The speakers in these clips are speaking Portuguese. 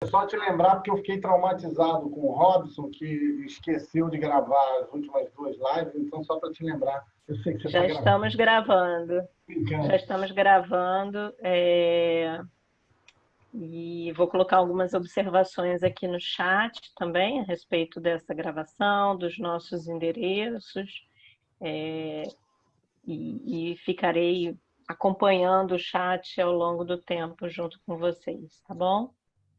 Só te lembrar, porque eu fiquei traumatizado com o Robson, que esqueceu de gravar as últimas duas lives, então só para te lembrar, eu sei que você está Já gravando. estamos gravando. Já estamos gravando. E vou colocar algumas observações aqui no chat também a respeito dessa gravação, dos nossos endereços, e ficarei acompanhando o chat ao longo do tempo junto com vocês, tá bom?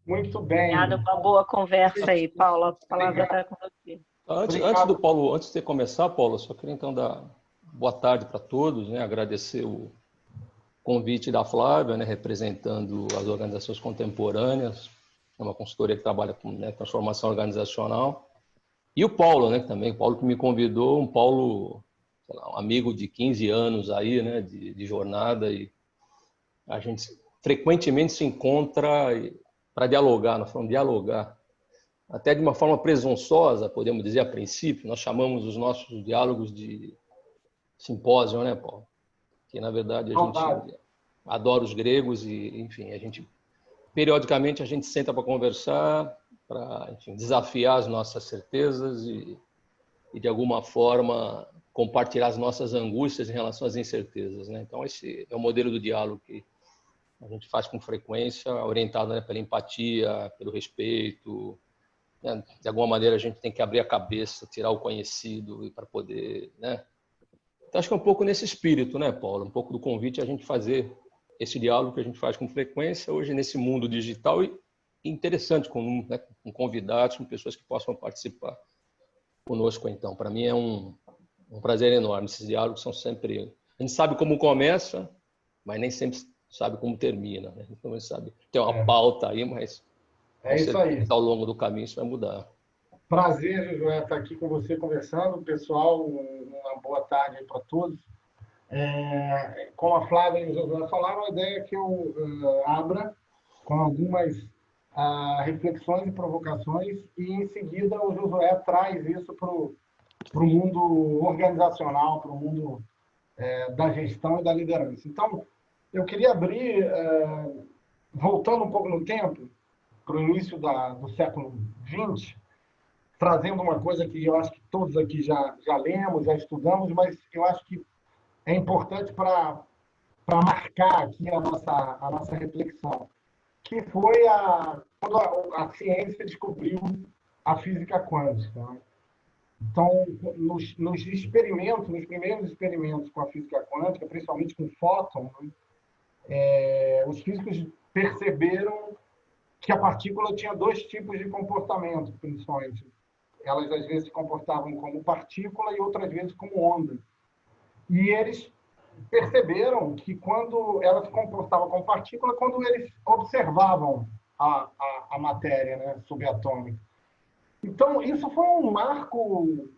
Muito bem. Obrigada, uma boa conversa aí, Paulo. A palavra está com você. Antes do Paulo, antes de você começar, Paulo, só queria então dar boa tarde para todos, né? Agradecer o convite da Flávia, né? Representando as organizações contemporâneas, é uma consultoria que trabalha com, né, transformação organizacional. E o Paulo, né? Também, o Paulo que me convidou, um Paulo, sei lá, um amigo de 15 anos aí, né? De jornada, e a gente frequentemente se encontra para dialogar, nós falamos dialogar. Até de uma forma presunçosa, podemos dizer, a princípio, nós chamamos os nossos diálogos de simpósio, né, Paulo? Que, na verdade, a gente adora os gregos e, enfim, periodicamente, a gente senta para conversar, para, enfim, desafiar as nossas certezas e, de alguma forma, compartilhar as nossas angústias em relação às incertezas, né? Então, esse é o modelo do diálogo que a gente faz com frequência, orientado, né, pela empatia, pelo respeito. De alguma maneira a gente tem que abrir a cabeça, tirar o conhecido para poder, né? Então acho que é um pouco nesse espírito, né, Paulo? Um pouco do convite a gente fazer esse diálogo que a gente faz com frequência hoje nesse mundo digital e interessante com, né, com convidados, com pessoas que possam participar conosco. Então, para mim é um prazer enorme. Esses diálogos são sempre, a gente sabe como começa, mas nem sempre sabe como termina, né? Então a gente sabe tem uma pauta aí, mas isso aí. Ao longo do caminho isso vai mudar. Prazer, Josué, estar aqui com você conversando. Pessoal, uma boa tarde para todos. Como a Flávia e o Josué falaram, a ideia é que eu abra com algumas reflexões e provocações e, em seguida, o Josué traz isso para o mundo organizacional, para o mundo da gestão e da liderança. Então, eu queria abrir, voltando um pouco no tempo, para o início do século XX, trazendo uma coisa que eu acho que todos aqui já lemos, já estudamos, mas eu acho que é importante para marcar aqui a nossa reflexão, que foi quando a ciência descobriu a física quântica. Então, nos experimentos, nos primeiros experimentos com a física quântica, principalmente com fóton, os físicos perceberam que a partícula tinha dois tipos de comportamento, principalmente. Elas, às vezes, se comportavam como partícula e outras vezes como onda. E eles perceberam que quando ela se comportava como partícula, quando eles observavam a matéria, né, subatômica. Então, isso foi um marco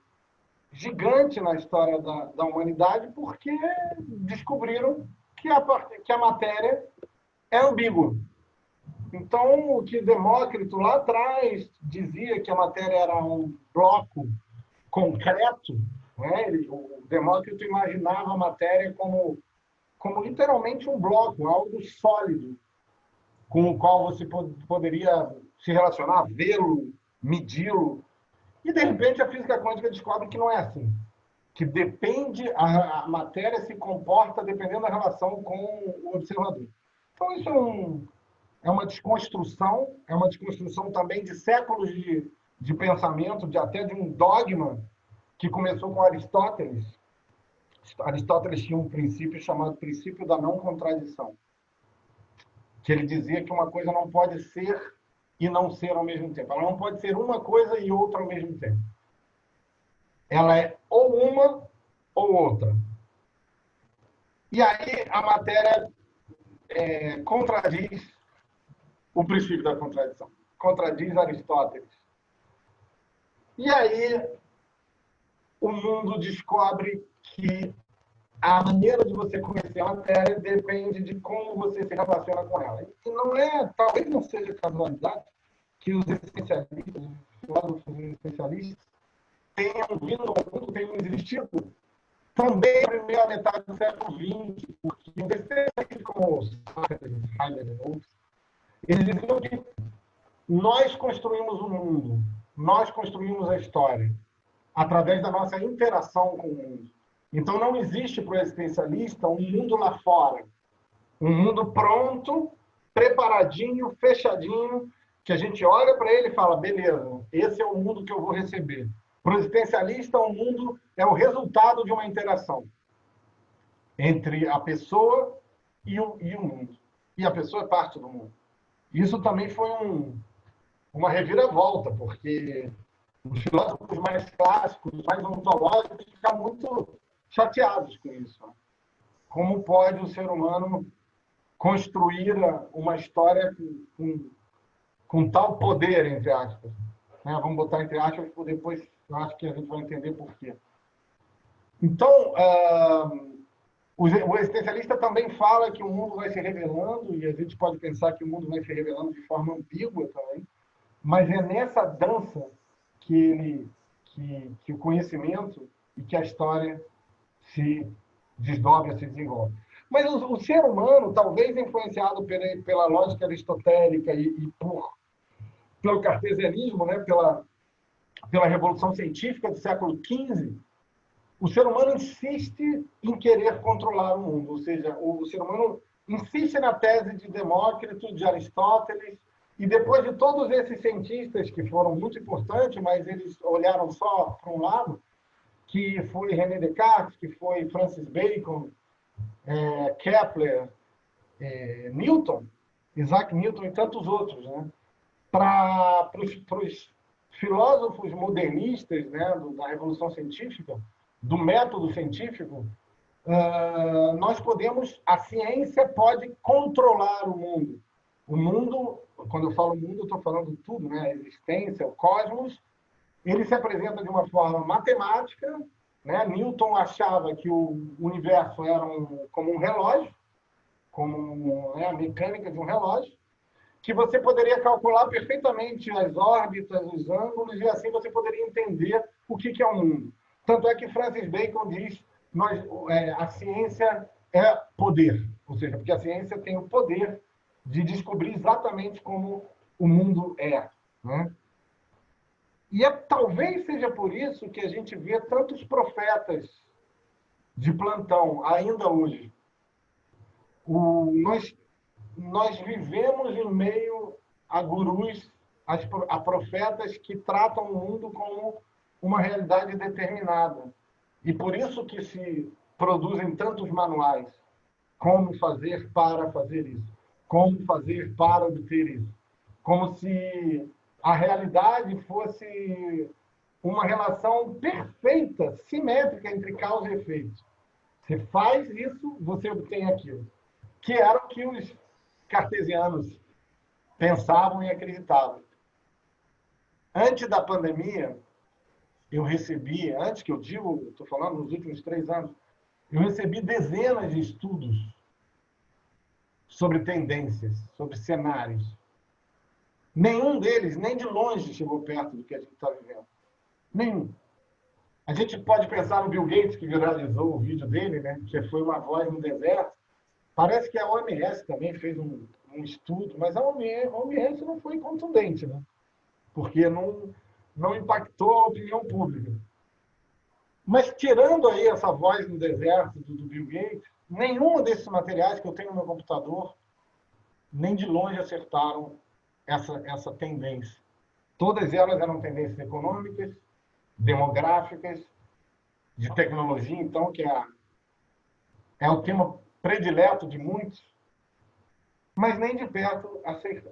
gigante na história da humanidade, porque descobriram que a matéria é ambígua. Então, o que Demócrito lá atrás dizia que a matéria era um bloco concreto, né? O Demócrito imaginava a matéria como literalmente um bloco, algo sólido, com o qual você poderia se relacionar, vê-lo, medi-lo. E, de repente, a física quântica descobre que não é assim. Que a matéria se comporta dependendo da relação com o observador. Então, isso é uma desconstrução também de séculos de pensamento, até de um dogma que começou com Aristóteles. Aristóteles tinha um princípio chamado princípio da não contradição, que ele dizia que uma coisa não pode ser e não ser ao mesmo tempo. Ela não pode ser uma coisa e outra ao mesmo tempo. Ela é ou uma ou outra. E aí a matéria contradiz o princípio da contradição. Contradiz Aristóteles. E aí o mundo descobre que a maneira de você conhecer a matéria depende de como você se relaciona com ela. E não talvez não seja casualidade que os especialistas, os filósofos especialistas, tenham vindo ao mundo, tenham existido também na primeira metade do século XX, porque especialistas como Heidegger e outros, eles diziam que nós construímos o mundo, nós construímos a história, através da nossa interação com o mundo. Então, não existe para o existencialista um mundo lá fora, um mundo pronto, preparadinho, fechadinho, que a gente olha para ele e fala, beleza, esse é o mundo que eu vou receber. Para o existencialista, o mundo é o resultado de uma interação entre a pessoa e o mundo. E a pessoa é parte do mundo. Isso também foi uma reviravolta, porque os filósofos mais clássicos, mais ontológicos, ficam muito chateados com isso. Como pode o ser humano construir uma história com tal poder, entre aspas? Vamos botar entre aspas, depois eu acho que a gente vai entender por quê. Então, o existencialista também fala que o mundo vai se revelando, e a gente pode pensar que o mundo vai se revelando de forma ambígua também, mas é nessa dança que o conhecimento e que a história se desdobra, se desenvolve. Mas o ser humano, talvez influenciado pela lógica aristotélica e pelo cartesianismo, né, pela revolução científica do século XV, o ser humano insiste em querer controlar o mundo. Ou seja, o ser humano insiste na tese de Demócrito, de Aristóteles, e depois de todos esses cientistas que foram muito importantes, mas eles olharam só para um lado, que foi René Descartes, que foi Francis Bacon, Kepler, Newton, Isaac Newton e tantos outros, né? Para os filósofos modernistas, né, da Revolução Científica, do método científico, a ciência pode controlar o mundo. O mundo, quando eu falo mundo, eu estou falando tudo, né? A existência, o cosmos, ele se apresenta de uma forma matemática, né? Newton achava que o universo era como um relógio, como a mecânica de um relógio, que você poderia calcular perfeitamente as órbitas, os ângulos, e assim você poderia entender o que é o mundo. Tanto é que Francis Bacon diz a ciência é poder, ou seja, porque a ciência tem o poder de descobrir exatamente como o mundo é. Né? E talvez seja por isso que a gente vê tantos profetas de plantão ainda hoje. Nós vivemos em meio a gurus, a profetas que tratam o mundo como uma realidade determinada. E por isso que se produzem tantos manuais. Como fazer para fazer isso? Como fazer para obter isso? Como se a realidade fosse uma relação perfeita, simétrica entre causa e efeito. Você faz isso, você obtém aquilo. Que era o que os cartesianos pensavam e acreditavam. Antes da pandemia, eu recebi, antes que eu digo, estou falando nos últimos 3 anos, eu recebi dezenas de estudos sobre tendências, sobre cenários. Nenhum deles, nem de longe, chegou perto do que a gente está vivendo. Nenhum. A gente pode pensar no Bill Gates, que viralizou o vídeo dele, né? Que foi uma voz no deserto. Parece que a OMS também fez um estudo, mas a OMS não foi contundente, né? Porque não impactou a opinião pública. Mas, tirando aí essa voz no deserto do Bill Gates, nenhum desses materiais que eu tenho no meu computador, nem de longe acertaram essa tendência. Todas elas eram tendências econômicas, demográficas, de tecnologia, então, que é o tema predileto de muitos, mas nem de perto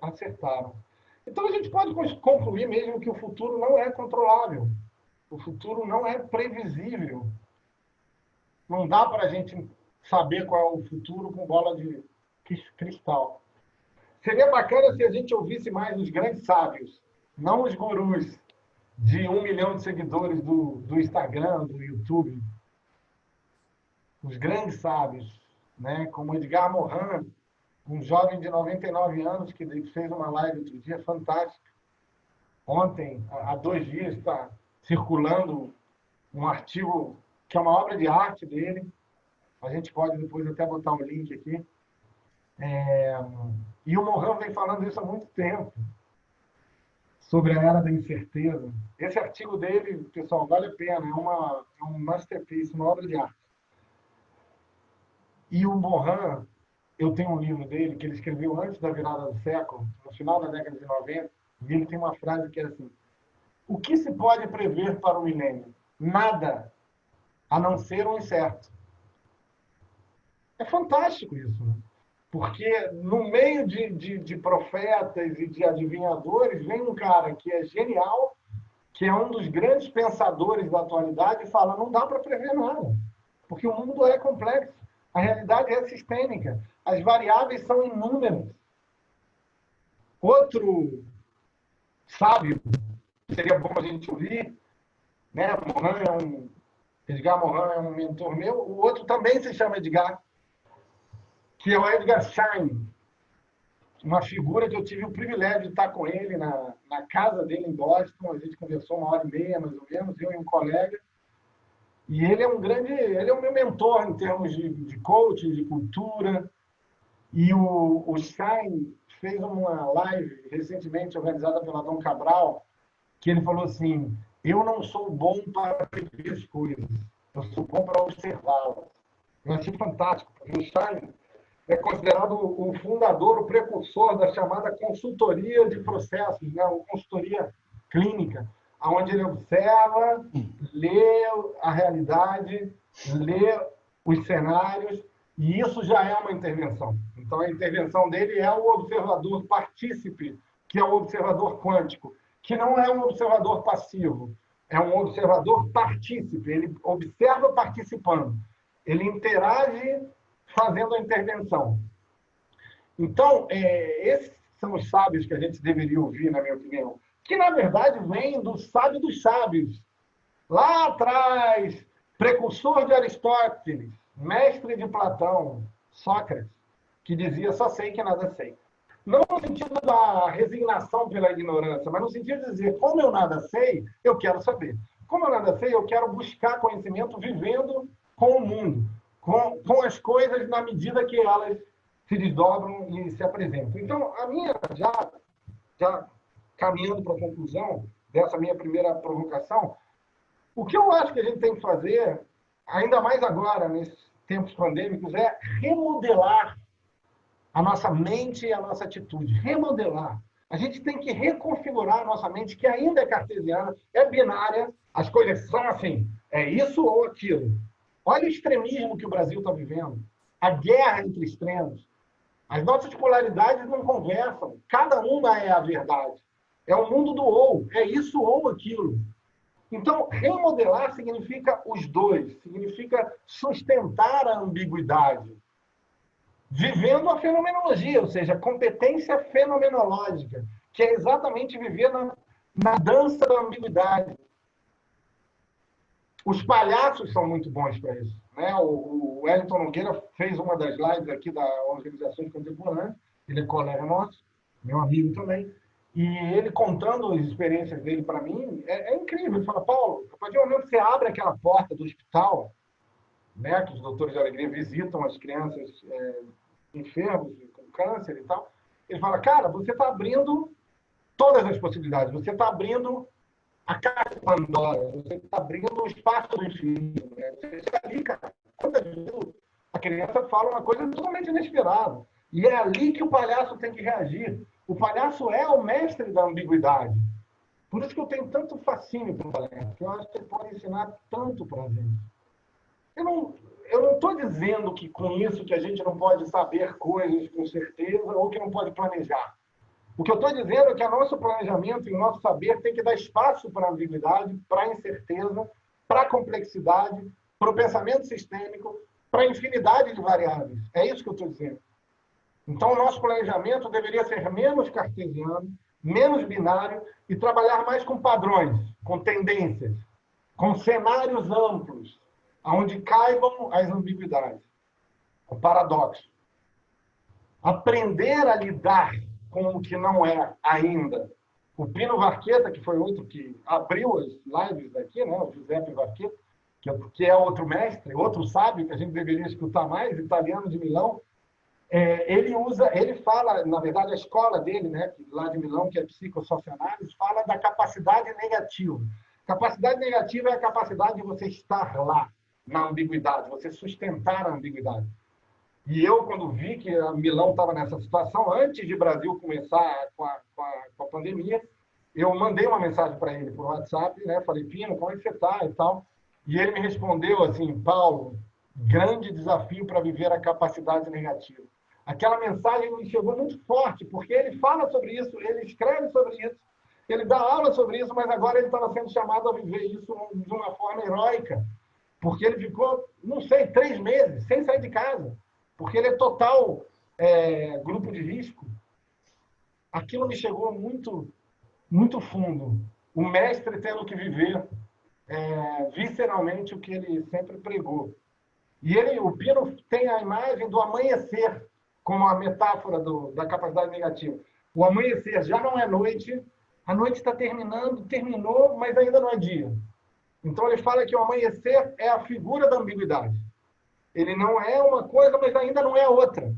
acertaram. Então, a gente pode concluir mesmo que o futuro não é controlável. O futuro não é previsível. Não dá para a gente saber qual é o futuro com bola de cristal. Seria bacana se a gente ouvisse mais os grandes sábios, não os gurus de 1 milhão de seguidores do Instagram, do YouTube. Os grandes sábios, né? Como Edgar Morin, um jovem de 99 anos que fez uma live outro dia fantástica. Ontem, há 2 dias, está circulando um artigo que é uma obra de arte dele. A gente pode depois até botar o link aqui. E o Morin vem falando isso há muito tempo. sobre a era da incerteza. Esse artigo dele, pessoal, vale a pena, é um masterpiece, uma obra de arte. E o Morin, eu tenho um livro dele que ele escreveu antes da virada do século, no final da década de 90, e ele tem uma frase que é assim: o que se pode prever para o milênio? Nada, a não ser o incerto. É fantástico isso, né? Porque no meio de profetas e de adivinhadores, vem um cara que é genial, que é um dos grandes pensadores da atualidade, e fala: não dá para prever nada, porque o mundo é complexo, a realidade é sistêmica, as variáveis são inúmeras. Outro sábio, seria bom a gente ouvir, né? Edgar Morin é um mentor meu, o outro também se chama Edgar, que é o Edgar Schein, uma figura que eu tive o privilégio de estar com ele na casa dele em Boston. A gente conversou 1h30, mais ou menos, eu e um colega. E ele é ele é o meu mentor em termos de coaching, de cultura. E o Schein fez uma live recentemente organizada pela Dom Cabral, que ele falou assim: eu não sou bom para prever as coisas, eu sou bom para observá-las. Eu achei fantástico, porque o Schein é considerado o fundador, o precursor da chamada consultoria de processos, né? Ou consultoria clínica, onde ele observa, lê a realidade, lê os cenários, e isso já é uma intervenção. Então, a intervenção dele é o observador partícipe, que é o observador quântico, que não é um observador passivo, é um observador partícipe, ele observa participando, ele interage fazendo a intervenção. Então, esses são os sábios que a gente deveria ouvir, na minha opinião, que, na verdade, vem do sábio dos sábios. Lá atrás, precursor de Aristóteles, mestre de Platão, Sócrates, que dizia: só sei que nada sei. Não no sentido da resignação pela ignorância, mas no sentido de dizer: como eu nada sei, eu quero saber. Como eu nada sei, eu quero buscar conhecimento vivendo com o mundo, com as coisas na medida que elas se desdobram e se apresentam. Então, a minha, já caminhando para a conclusão dessa minha primeira provocação, o que eu acho que a gente tem que fazer, ainda mais agora, nesses tempos pandêmicos, é remodelar a nossa mente e a nossa atitude. Remodelar. A gente tem que reconfigurar a nossa mente, que ainda é cartesiana, é binária, as coisas são assim, é isso ou aquilo. Olha o extremismo que o Brasil está vivendo, a guerra entre extremos. As nossas polaridades não conversam, cada uma é a verdade. É o mundo do ou, é isso ou aquilo. Então, remodelar significa os dois, significa sustentar a ambiguidade, vivendo a fenomenologia, ou seja, a competência fenomenológica, que é exatamente viver na dança da ambiguidade. Os palhaços são muito bons para isso, né? O Wellington Nogueira fez uma das lives aqui da Organizações Contemporâneas, ele é colega nosso, meu amigo também, e ele contando as experiências dele para mim, é incrível. Ele fala: Paulo, a partir do momento que você abre aquela porta do hospital, né, que os doutores de alegria visitam as crianças enfermas com câncer e tal, ele fala: cara, você está abrindo todas as possibilidades, você está abrindo a caixa de Pandora, você está abrindo o espaço do infinito, né? Você está ali, cara. Quantas vezes a criança fala uma coisa totalmente inesperada, e é ali que o palhaço tem que reagir. O palhaço é o mestre da ambiguidade. Por isso que eu tenho tanto fascínio pelo palhaço, que eu acho que ele pode ensinar tanto para a gente. Eu não estou dizendo que com isso que a gente não pode saber coisas com certeza ou que não pode planejar. O que eu estou dizendo é que o nosso planejamento e o nosso saber tem que dar espaço para a ambiguidade, para a incerteza, para a complexidade, para o pensamento sistêmico, para a infinidade de variáveis. É isso que eu estou dizendo. Então, o nosso planejamento deveria ser menos cartesiano, menos binário e trabalhar mais com padrões, com tendências, com cenários amplos, onde caibam as ambiguidades, o paradoxo. Aprender a lidar com o que não é ainda. O Pino Varqueta, que foi outro que abriu as lives aqui, né? O Giuseppe Varqueta, que é outro mestre, outro sábio que a gente deveria escutar mais, italiano de Milão, ele fala, na verdade, a escola dele, né, lá de Milão, que é psicossocianálise, fala da capacidade negativa. Capacidade negativa é a capacidade de você estar lá, na ambiguidade, você sustentar a ambiguidade. E eu, quando vi que a Milão estava nessa situação, antes de Brasil começar com a pandemia, eu mandei uma mensagem para ele por WhatsApp, né? Falei, Pino, como é que você está e tal. E ele me respondeu assim, Paulo, grande desafio para viver a capacidade negativa. Aquela mensagem me chegou muito forte, porque ele fala sobre isso, ele escreve sobre isso, ele dá aula sobre isso, mas agora ele estava sendo chamado a viver isso de uma forma heróica, porque ele ficou, não sei, 3 meses sem sair de casa, porque ele é total grupo de risco. Aquilo me chegou muito, muito fundo. O mestre tendo que viver visceralmente o que ele sempre pregou. E o Pino tem a imagem do amanhecer como a metáfora da capacidade negativa. O amanhecer já não é noite, a noite está terminou, mas ainda não é dia. Então ele fala que o amanhecer é a figura da ambiguidade. Ele não é uma coisa, mas ainda não é outra.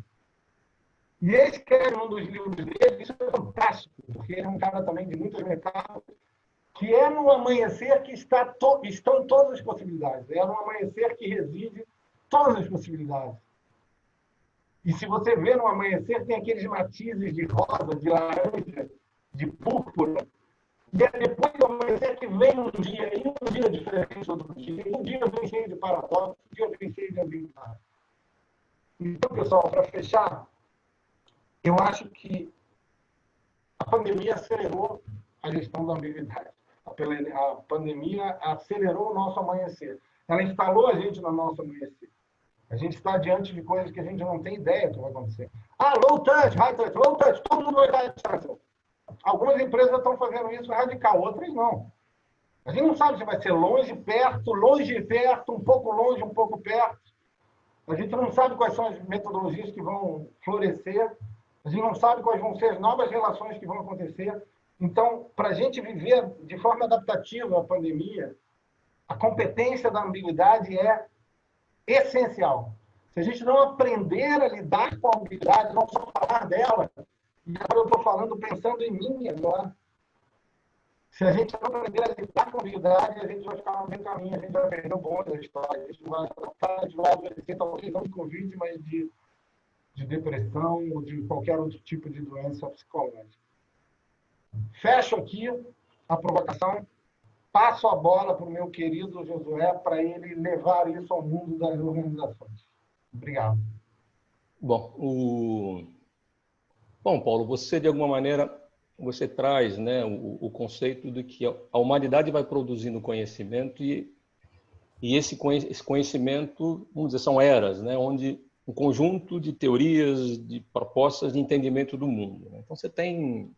E ele escreve um dos livros dele, isso é fantástico, porque ele é um cara também de muitas metáforas, que é no amanhecer que estão todas as possibilidades. É no amanhecer que reside todas as possibilidades. E se você vê no amanhecer, tem aqueles matizes de rosa, de laranja, de púrpura. E é depois do amanhecer que vem um dia, e um dia diferente do outro dia. Um dia vem cheio de paradoxos, um dia vem cheio de ambiguidade. Então, pessoal, para fechar, eu acho que a pandemia acelerou a gestão da ambiguidade. A pandemia acelerou o nosso amanhecer. Ela instalou a gente no nosso amanhecer. A gente está diante de coisas que a gente não tem ideia do que vai acontecer. Low touch, high touch, low touch, todo mundo vai dar a distância. Algumas empresas estão fazendo isso radical, outras não. A gente não sabe se vai ser longe e perto, um pouco longe, um pouco perto. A gente não sabe quais são as metodologias que vão florescer. A gente não sabe quais vão ser as novas relações que vão acontecer. Então, para a gente viver de forma adaptativa a pandemia, a competência da ambiguidade é essencial. Se a gente não aprender a lidar com a ambiguidade, não só falar dela, e agora eu estou falando pensando em mim agora, se a gente não aprender a lidar com a ambiguidade, a gente vai ficar no mesmo caminho, a gente vai perder o bonde da história, a gente vai adaptar, a gente vai adoecer, talvez não de Covid, mas de depressão ou de qualquer outro tipo de doença psicológica. Fecho aqui a provocação, passo a bola para o meu querido Josué para ele levar isso ao mundo das organizações. Obrigado. Bom, Paulo, você de alguma maneira você traz, né, o conceito de que a humanidade vai produzindo conhecimento e esse conhecimento, vamos dizer, são eras, né, onde um conjunto de teorias, de propostas de entendimento do mundo. Né? Então você tem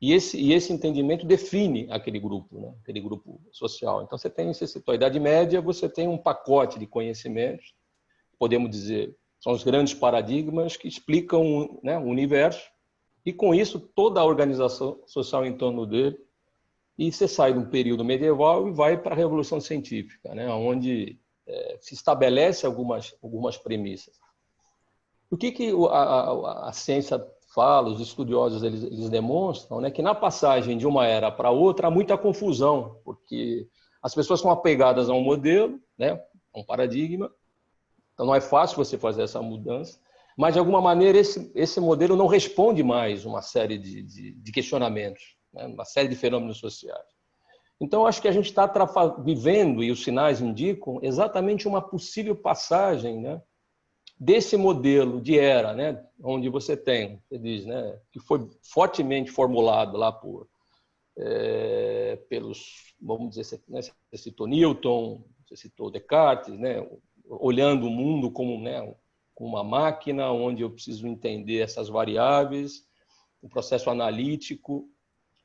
e esse entendimento define aquele grupo, né? Aquele grupo social. Então você citou a Idade Média, você tem um pacote de conhecimentos, podemos dizer, são os grandes paradigmas que explicam, né, o universo, e com isso toda a organização social em torno dele. E você sai de um período medieval e vai para a Revolução Científica, né, onde se estabelece algumas premissas. O que a ciência fala, os estudiosos eles demonstram, né, que na passagem de uma era para outra há muita confusão, porque as pessoas são apegadas a um modelo, né, a um paradigma, então não é fácil você fazer essa mudança, mas de alguma maneira esse modelo não responde mais uma série de questionamentos, né, uma série de fenômenos sociais. Então acho que a gente está vivendo, e os sinais indicam, exatamente uma possível passagem, né, desse modelo de era, né, onde você diz, né, que foi fortemente formulado lá pelos, vamos dizer, né, você citou Newton, você citou Descartes, né, olhando o mundo como, né, uma máquina onde eu preciso entender essas variáveis, um processo analítico,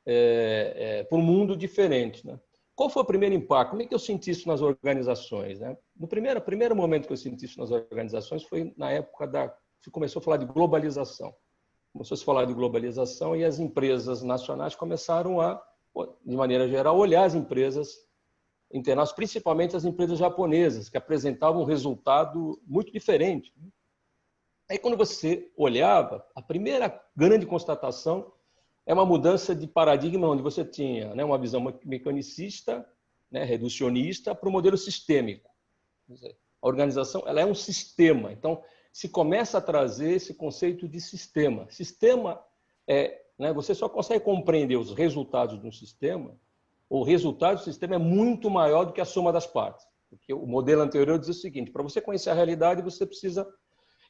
para um mundo diferente, né? Qual foi o primeiro impacto? Como é que eu senti isso nas organizações, né? No primeiro momento que eu senti isso nas organizações foi na época se começou a falar de globalização. Começou a se falar de globalização e as empresas nacionais começaram a, de maneira geral, olhar as empresas internacionais, principalmente as empresas japonesas, que apresentavam um resultado muito diferente. Aí, quando você olhava, a primeira grande constatação é uma mudança de paradigma, onde você tinha, né, uma visão mecanicista, né, reducionista, para o modelo sistêmico. Quer dizer, a organização ela é um sistema. Então, se começa a trazer esse conceito de sistema. Sistema é, né, você só consegue compreender os resultados de um sistema, o resultado do sistema é muito maior do que a soma das partes. Porque o modelo anterior diz o seguinte: para você conhecer a realidade, você precisa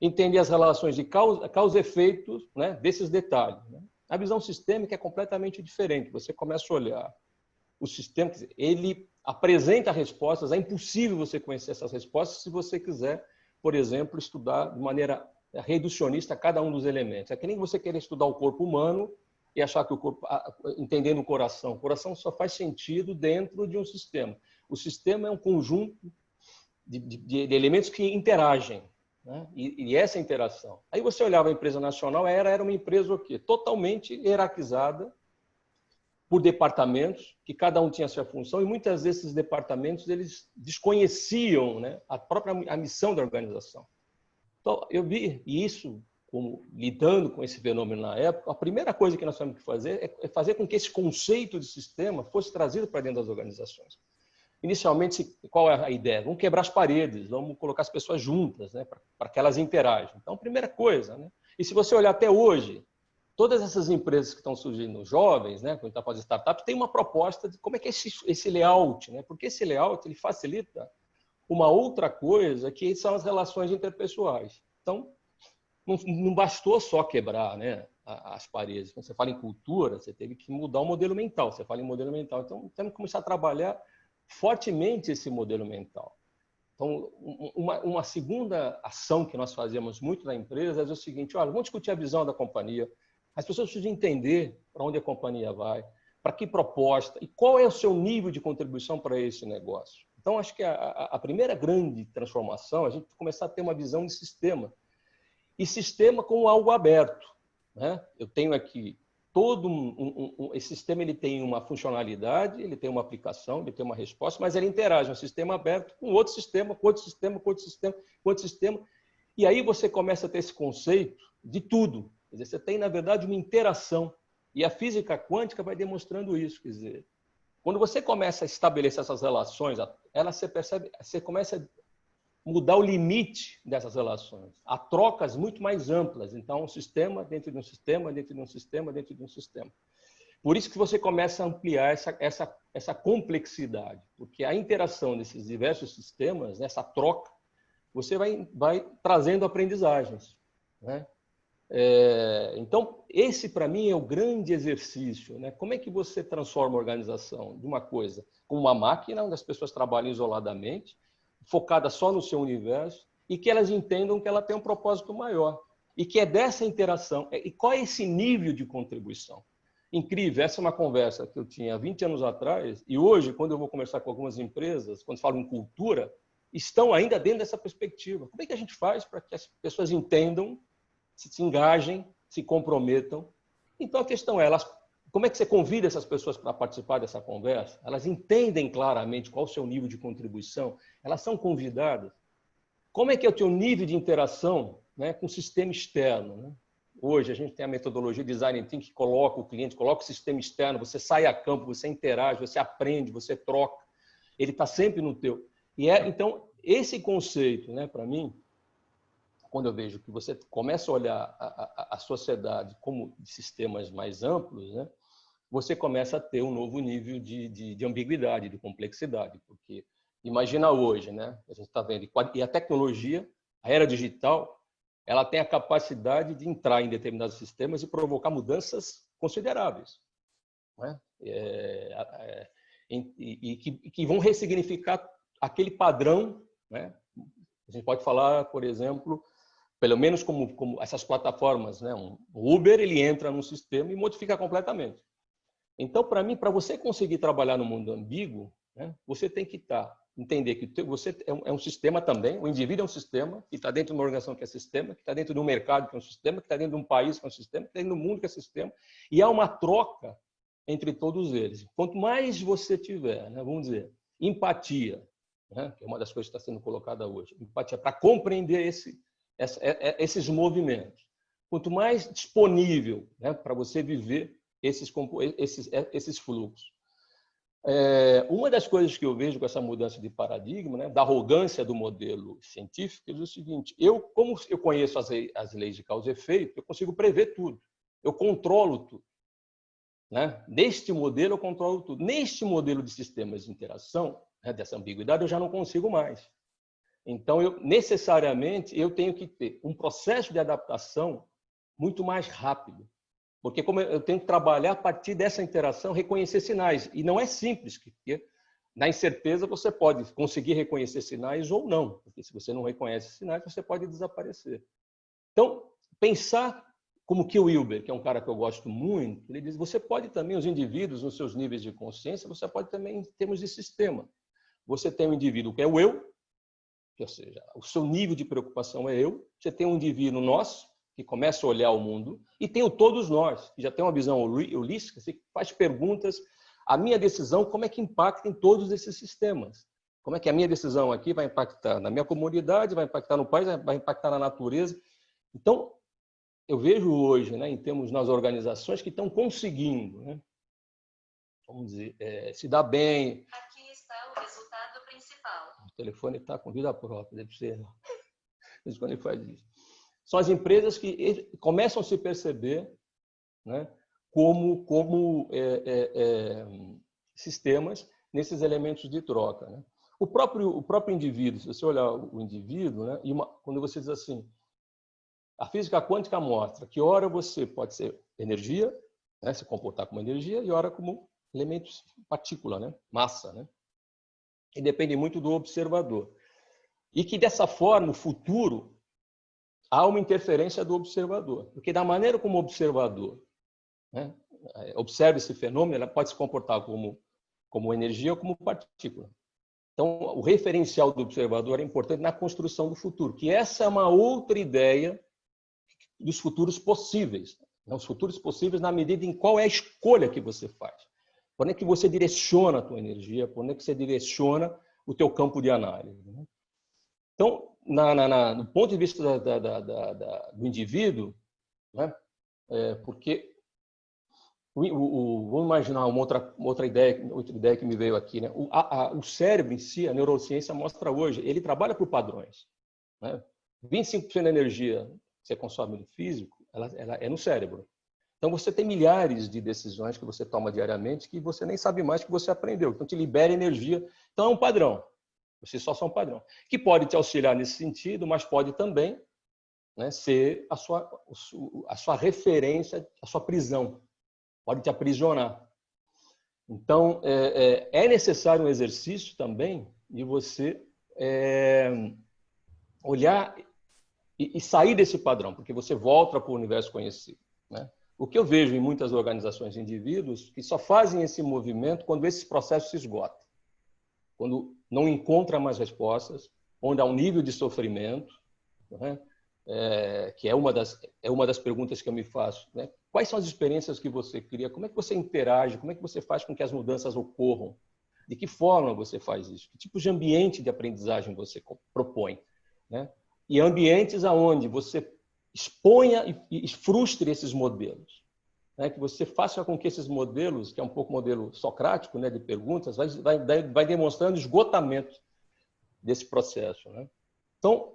entender as relações de causa e efeito, né, desses detalhes. Né? A visão sistêmica é completamente diferente. Você começa a olhar o sistema, quer dizer, ele apresenta respostas, é impossível você conhecer essas respostas se você quiser, por exemplo, estudar de maneira reducionista cada um dos elementos. É que nem você querer estudar o corpo humano e achar que o corpo, entendendo o coração só faz sentido dentro de um sistema. O sistema é um conjunto de elementos que interagem, né? E essa interação. Aí você olhava a empresa nacional, era uma empresa o quê? Totalmente hierarquizada por departamentos, que cada um tinha a sua função, e muitas desses departamentos eles desconheciam, né, a missão da organização. Então, eu vi isso, lidando com esse fenômeno na época, a primeira coisa que nós temos que fazer é fazer com que esse conceito de sistema fosse trazido para dentro das organizações. Inicialmente, qual é a ideia? Vamos quebrar as paredes, vamos colocar as pessoas juntas, né, para que elas interajam. Então, primeira coisa. Né? E se você olhar até hoje, todas essas empresas que estão surgindo, jovens, né, quando está fazendo startup, tem uma proposta de como é que é esse layout, né? Porque esse layout ele facilita uma outra coisa, que são as relações interpessoais. Então, não bastou só quebrar, né, as paredes. Quando você fala em cultura, você teve que mudar o modelo mental. Você fala em modelo mental. Então, temos que começar a trabalhar fortemente esse modelo mental. Então, uma segunda ação que nós fazemos muito na empresa é o seguinte: olha, vamos discutir a visão da companhia. As pessoas precisam entender para onde a companhia vai, para que proposta e qual é o seu nível de contribuição para esse negócio. Então, acho que a primeira grande transformação é a gente começar a ter uma visão de sistema. E sistema como algo aberto. Né? Eu tenho aqui todo esse sistema, ele tem uma funcionalidade, ele tem uma aplicação, ele tem uma resposta, mas ele interage um sistema aberto com outro sistema, com outro sistema, com outro sistema, com outro sistema. E aí você começa a ter esse conceito de tudo. Quer dizer, você tem, na verdade, uma interação. E a física quântica vai demonstrando isso. Quer dizer, quando você começa a estabelecer essas relações, você percebe, você começa a mudar o limite dessas relações. Há trocas muito mais amplas. Então, um sistema dentro de um sistema, dentro de um sistema, dentro de um sistema. Por isso que você começa a ampliar essa complexidade. Porque a interação desses diversos sistemas, nessa troca, você vai trazendo aprendizagens. Né? Então, esse, para mim, é o grande exercício. Né? Como é que você transforma a organização de uma coisa como uma máquina, onde as pessoas trabalham isoladamente, focada só no seu universo, e que elas entendam que ela tem um propósito maior. E que é dessa interação. E qual é esse nível de contribuição? Incrível, essa é uma conversa que eu tinha 20 anos atrás, e hoje, quando eu vou conversar com algumas empresas, quando falo em cultura, estão ainda dentro dessa perspectiva. Como é que a gente faz para que as pessoas entendam, se engajem, se comprometam? Então, a questão é, como é que você convida essas pessoas para participar dessa conversa? Elas entendem claramente qual é o seu nível de contribuição? Elas são convidadas? Como é que é o teu nível de interação, né, com o sistema externo? Né? Hoje, a gente tem a metodologia Design Thinking que coloca o cliente, coloca o sistema externo, você sai a campo, você interage, você aprende, você troca. Ele está sempre no teu. Então, esse conceito, né, para mim, quando eu vejo que você começa a olhar a sociedade como sistemas mais amplos, né, você começa a ter um novo nível de ambiguidade, de complexidade. Porque imagina hoje, né, a gente está vendo, e a tecnologia, a era digital, ela tem a capacidade de entrar em determinados sistemas e provocar mudanças consideráveis. Né? Que vão ressignificar aquele padrão. Né? A gente pode falar, por exemplo, pelo menos como essas plataformas, né? O Uber, ele entra num sistema e modifica completamente. Então, para mim, para você conseguir trabalhar no mundo ambíguo, né, você tem que entender que você é um sistema também, o indivíduo é um sistema, que está dentro de uma organização que é sistema, que está dentro de um mercado que é um sistema, que está dentro de um país que é um sistema, que está dentro do mundo que é sistema, e há uma troca entre todos eles. Quanto mais você tiver, né, vamos dizer, empatia, né, que é uma das coisas que está sendo colocada hoje, empatia para compreender esses movimentos. Quanto mais disponível, né, para você viver esses fluxos. Uma das coisas que eu vejo com essa mudança de paradigma, né, da arrogância do modelo científico, é o seguinte: como eu conheço as leis de causa e efeito, eu consigo prever tudo, eu controlo tudo. Né? Neste modelo, eu controlo tudo. Neste modelo de sistemas de interação, né, dessa ambiguidade, eu já não consigo mais. Então, necessariamente, eu tenho que ter um processo de adaptação muito mais rápido. Porque como eu tenho que trabalhar a partir dessa interação, reconhecer sinais. E não é simples, porque na incerteza você pode conseguir reconhecer sinais ou não. Porque se você não reconhece sinais, você pode desaparecer. Então, pensar como que o Wilber, que é um cara que eu gosto muito, ele diz, você pode também, os indivíduos, nos seus níveis de consciência, você pode também, em termos de sistema. Você tem um indivíduo que é o eu, ou seja, o seu nível de preocupação é eu. Você tem um indivíduo nosso, que começa a olhar o mundo, e tem o todos nós, que já tem uma visão holística, que faz perguntas, a minha decisão, como é que impacta em todos esses sistemas? Como é que a minha decisão aqui vai impactar na minha comunidade, vai impactar no país, vai impactar na natureza? Então, eu vejo hoje, né, em termos nas organizações que estão conseguindo, né, vamos dizer, se dar bem. Aqui está o resultado principal. O telefone está com vida própria, deve ser. Quando ele faz isso. São as empresas que começam a se perceber, né, como sistemas nesses elementos de troca. Né? O próprio indivíduo, se você olhar o indivíduo, né, quando você diz assim, a física quântica mostra que hora você pode ser energia, né, se comportar como energia, e hora como elementos, partícula, né, massa. Né? E depende muito do observador. E que, dessa forma, no futuro, há uma interferência do observador. Porque da maneira como o observador, né, observa esse fenômeno, ela pode se comportar como energia ou como partícula. Então, o referencial do observador é importante na construção do futuro, que essa é uma outra ideia dos futuros possíveis. Os futuros possíveis na medida em qual é a escolha que você faz. Quando é que você direciona a tua energia, quando é que você direciona o teu campo de análise. Né? Então, do ponto de vista do indivíduo, né? Porque vamos imaginar uma outra ideia que me veio aqui. Né? O cérebro em si, a neurociência mostra hoje, ele trabalha por padrões. Né? 25% da energia que você consome no físico, ela é no cérebro. Então, você tem milhares de decisões que você toma diariamente que você nem sabe mais que você aprendeu. Então, te libera energia. Então, é um padrão. Você só é um padrão. Que pode te auxiliar nesse sentido, mas pode também, né, ser a sua referência, a sua prisão. Pode te aprisionar. Então, é necessário um exercício também de você olhar e sair desse padrão, porque você volta para o universo conhecido. Né? O que eu vejo em muitas organizações de indivíduos que só fazem esse movimento quando esse processo se esgota. Quando não encontra mais respostas, onde há um nível de sofrimento, né? Que é uma das perguntas que eu me faço. Né? Quais são as experiências que você cria? Como é que você interage? Como é que você faz com que as mudanças ocorram? De que forma você faz isso? Que tipo de ambiente de aprendizagem você propõe? Né? E ambientes aonde você exponha e frustre esses modelos. Né? Que você faça com que esses modelos, que é um pouco modelo socrático, né, de perguntas, vai demonstrando esgotamento desse processo. Né? Então,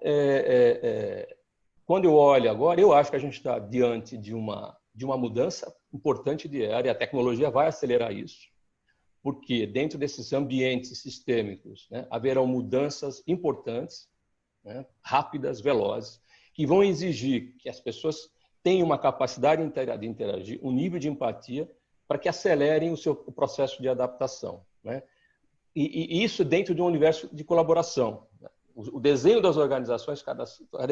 quando eu olho agora, eu acho que a gente está diante de uma mudança importante de era, e a tecnologia vai acelerar isso, porque dentro desses ambientes sistêmicos, né, haverão mudanças importantes, né, rápidas, velozes, que vão exigir que as pessoas tenham uma capacidade de interagir, um nível de empatia, para que acelerem o processo de adaptação. Né? E isso dentro de um universo de colaboração. O desenho das organizações cada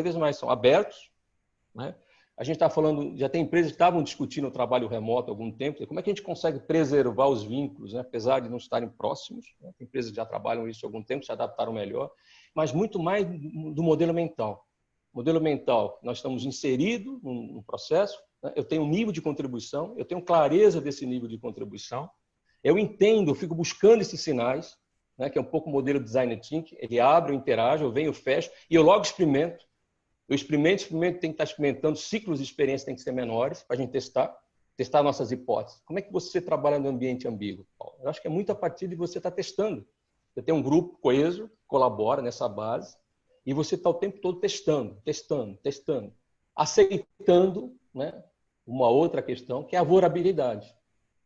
vez mais são abertos. Né? A gente está falando, já tem empresas que estavam discutindo o trabalho remoto há algum tempo, como é que a gente consegue preservar os vínculos, né? Apesar de não estarem próximos. Né? Tem empresas que já trabalham isso há algum tempo, se adaptaram melhor, mas muito mais do modelo mental. Modelo mental, nós estamos inseridos no processo, né? Eu tenho um nível de contribuição, eu tenho clareza desse nível de contribuição, eu entendo, eu fico buscando esses sinais, né? Que é um pouco o modelo design thinking, ele abre, eu interajo, eu venho, eu fecho, e eu logo experimento. Eu experimento, tem que estar experimentando, ciclos de experiência têm que ser menores para a gente testar nossas hipóteses. Como é que você trabalha no ambiente ambíguo, Paulo? Eu acho que é muito a partir de você estar testando. Você tem um grupo coeso, colabora nessa base, e você está o tempo todo testando, aceitando, né, uma outra questão, que é a vulnerabilidade.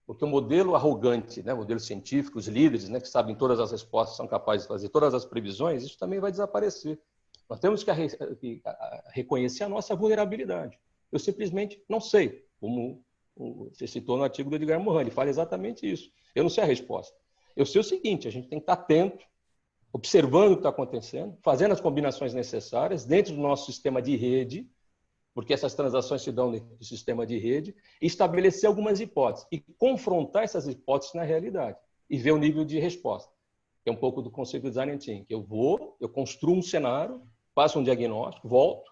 Porque o modelo arrogante, né, o modelo científico, os líderes, né, que sabem todas as respostas, são capazes de fazer todas as previsões, isso também vai desaparecer. Nós temos que reconhecer a nossa vulnerabilidade. Eu simplesmente não sei, como você citou no artigo do Edgar Morin, ele fala exatamente isso. Eu não sei a resposta. Eu sei o seguinte, a gente tem que estar atento, observando o que está acontecendo, fazendo as combinações necessárias dentro do nosso sistema de rede, porque essas transações se dão dentro do sistema de rede, e estabelecer algumas hipóteses e confrontar essas hipóteses na realidade e ver o nível de resposta, que é um pouco do conceito do design thinking. Eu construo um cenário, faço um diagnóstico, volto,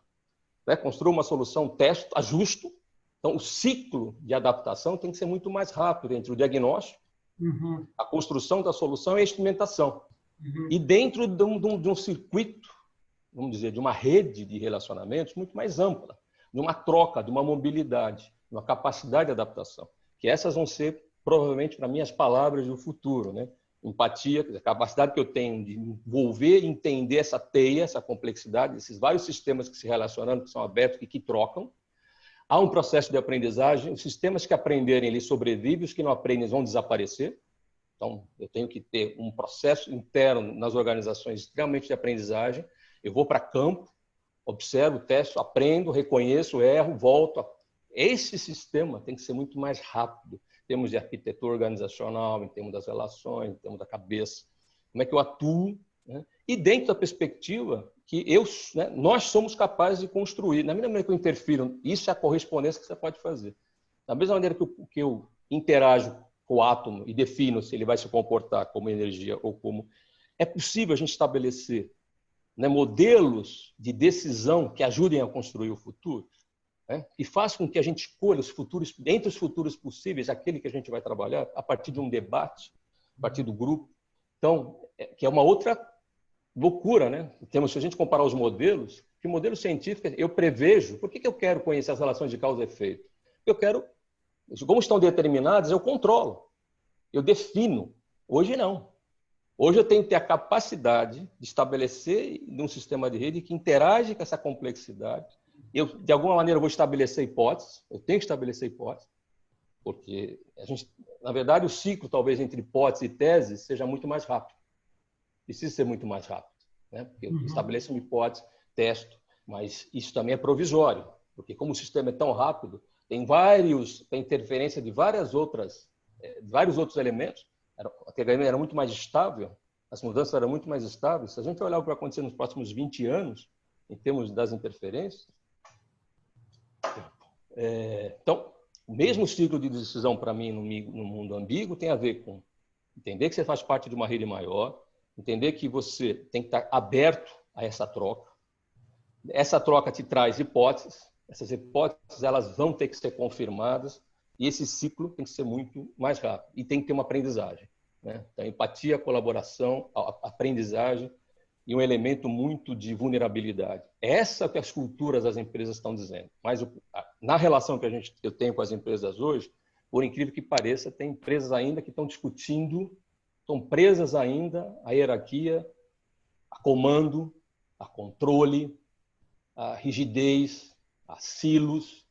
né, construo uma solução, testo, ajusto. Então, o ciclo de adaptação tem que ser muito mais rápido entre o diagnóstico, a construção da solução e a experimentação. E dentro de um circuito, vamos dizer, de uma rede de relacionamentos muito mais ampla, de uma troca, de uma mobilidade, de uma capacidade de adaptação. Que essas vão ser, provavelmente, para mim, as palavras do futuro, né? Empatia, a capacidade que eu tenho de envolver e entender essa teia, essa complexidade, esses vários sistemas que se relacionam, que são abertos e que trocam. Há um processo de aprendizagem, os sistemas que aprenderem, eles sobrevivem, os que não aprendem vão desaparecer. Então, eu tenho que ter um processo interno nas organizações extremamente de aprendizagem. Eu vou para campo, observo, testo, aprendo, reconheço, erro, volto. Esse sistema tem que ser muito mais rápido. Em termos de arquitetura organizacional, em termos das relações, em termos da cabeça. Como é que eu atuo? Né? E dentro da perspectiva que nós somos capazes de construir. Na mesma maneira que eu interfiro, isso é a correspondência que você pode fazer. Da mesma maneira que eu interajo com o átomo e defino se ele vai se comportar como energia ou como... É possível a gente estabelecer, né, modelos de decisão que ajudem a construir o futuro, né, e façam com que a gente escolha os futuros, entre os futuros possíveis, aquele que a gente vai trabalhar a partir de um debate, a partir do grupo. Então, que é uma outra loucura, né? Se a gente comparar os modelos, que modelo científico eu prevejo, por que eu quero conhecer as relações de causa e efeito? Eu quero, como estão determinadas, eu controlo, eu defino. Hoje não. Hoje eu tenho que ter a capacidade de estabelecer um sistema de rede que interage com essa complexidade. Eu, de alguma maneira, vou estabelecer hipóteses, eu tenho que estabelecer hipóteses, porque na verdade, o ciclo, talvez, entre hipótese e tese seja muito mais rápido. Precisa ser muito mais rápido, né? Porque eu estabeleço uma hipótese, testo, mas isso também é provisório, porque como o sistema é tão rápido, tem interferência de vários outros elementos. A THM era muito mais estável, as mudanças eram muito mais estáveis. Se a gente olhar o que vai acontecer nos próximos 20 anos, em termos das interferências, então, o mesmo ciclo de decisão para mim no mundo ambíguo tem a ver com entender que você faz parte de uma rede maior, entender que você tem que estar aberto a essa troca. Essa troca te traz hipóteses, essas hipóteses elas vão ter que ser confirmadas e esse ciclo tem que ser muito mais rápido e tem que ter uma aprendizagem, né? Então, empatia, colaboração, aprendizagem e um elemento muito de vulnerabilidade. Essa que as culturas das empresas estão dizendo. Mas na relação que eu tenho com as empresas hoje, por incrível que pareça, tem empresas ainda que estão discutindo, estão presas ainda à hierarquia, a comando, a controle, a rigidez, a silos,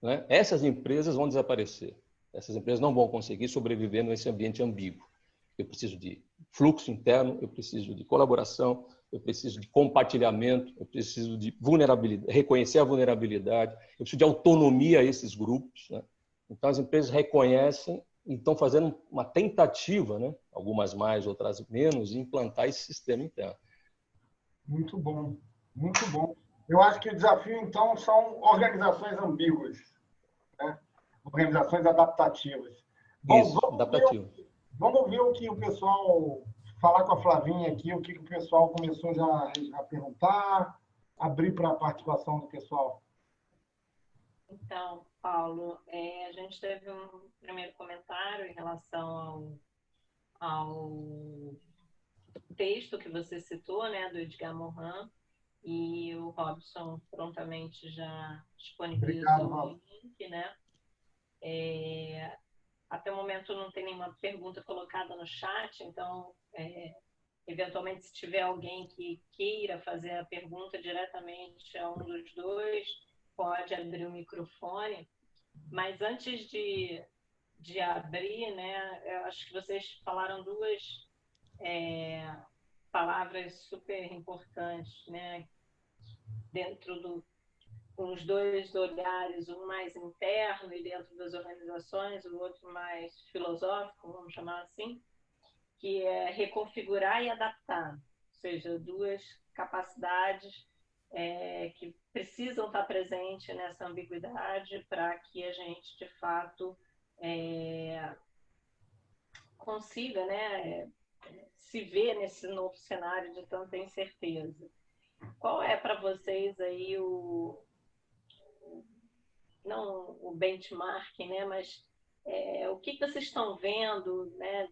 né? Essas empresas vão desaparecer. Essas empresas não vão conseguir sobreviver nesse ambiente ambíguo. Eu preciso de fluxo interno, eu preciso de colaboração, eu preciso de compartilhamento, eu preciso de vulnerabilidade, reconhecer a vulnerabilidade, eu preciso de autonomia a esses grupos, né? Então, as empresas reconhecem e estão fazendo uma tentativa, né? Algumas mais, outras menos, de implantar esse sistema interno. Muito bom, muito bom. Eu acho que o desafio, então, são organizações ambíguas, né? Organizações adaptativas. Bom, Isso, adaptativo. Vamos ver o que o pessoal... Falar com a Flavinha aqui, o que o pessoal começou já a perguntar, abrir para a participação do pessoal. Então, Paulo, a gente teve um primeiro comentário em relação ao texto que você citou, né, do Edgar Morin, e o Robson prontamente já Obrigado, disponibilizou o Robson. link, né? Até o momento não tem nenhuma pergunta colocada no chat, então, eventualmente, se tiver alguém que queira fazer a pergunta diretamente a um dos dois, pode abrir o microfone. Mas antes de abrir, né, eu acho que vocês falaram duas palavras super importantes, né, dentro os dois olhares, um mais interno e dentro das organizações, o outro mais filosófico, vamos chamar assim, que é reconfigurar e adaptar, ou seja, duas capacidades que precisam estar presentes nessa ambiguidade para que a gente, de fato, consiga, né, se ver nesse novo cenário de tanta incerteza. Qual é para vocês aí não o benchmark, né, mas o que vocês estão vendo, né,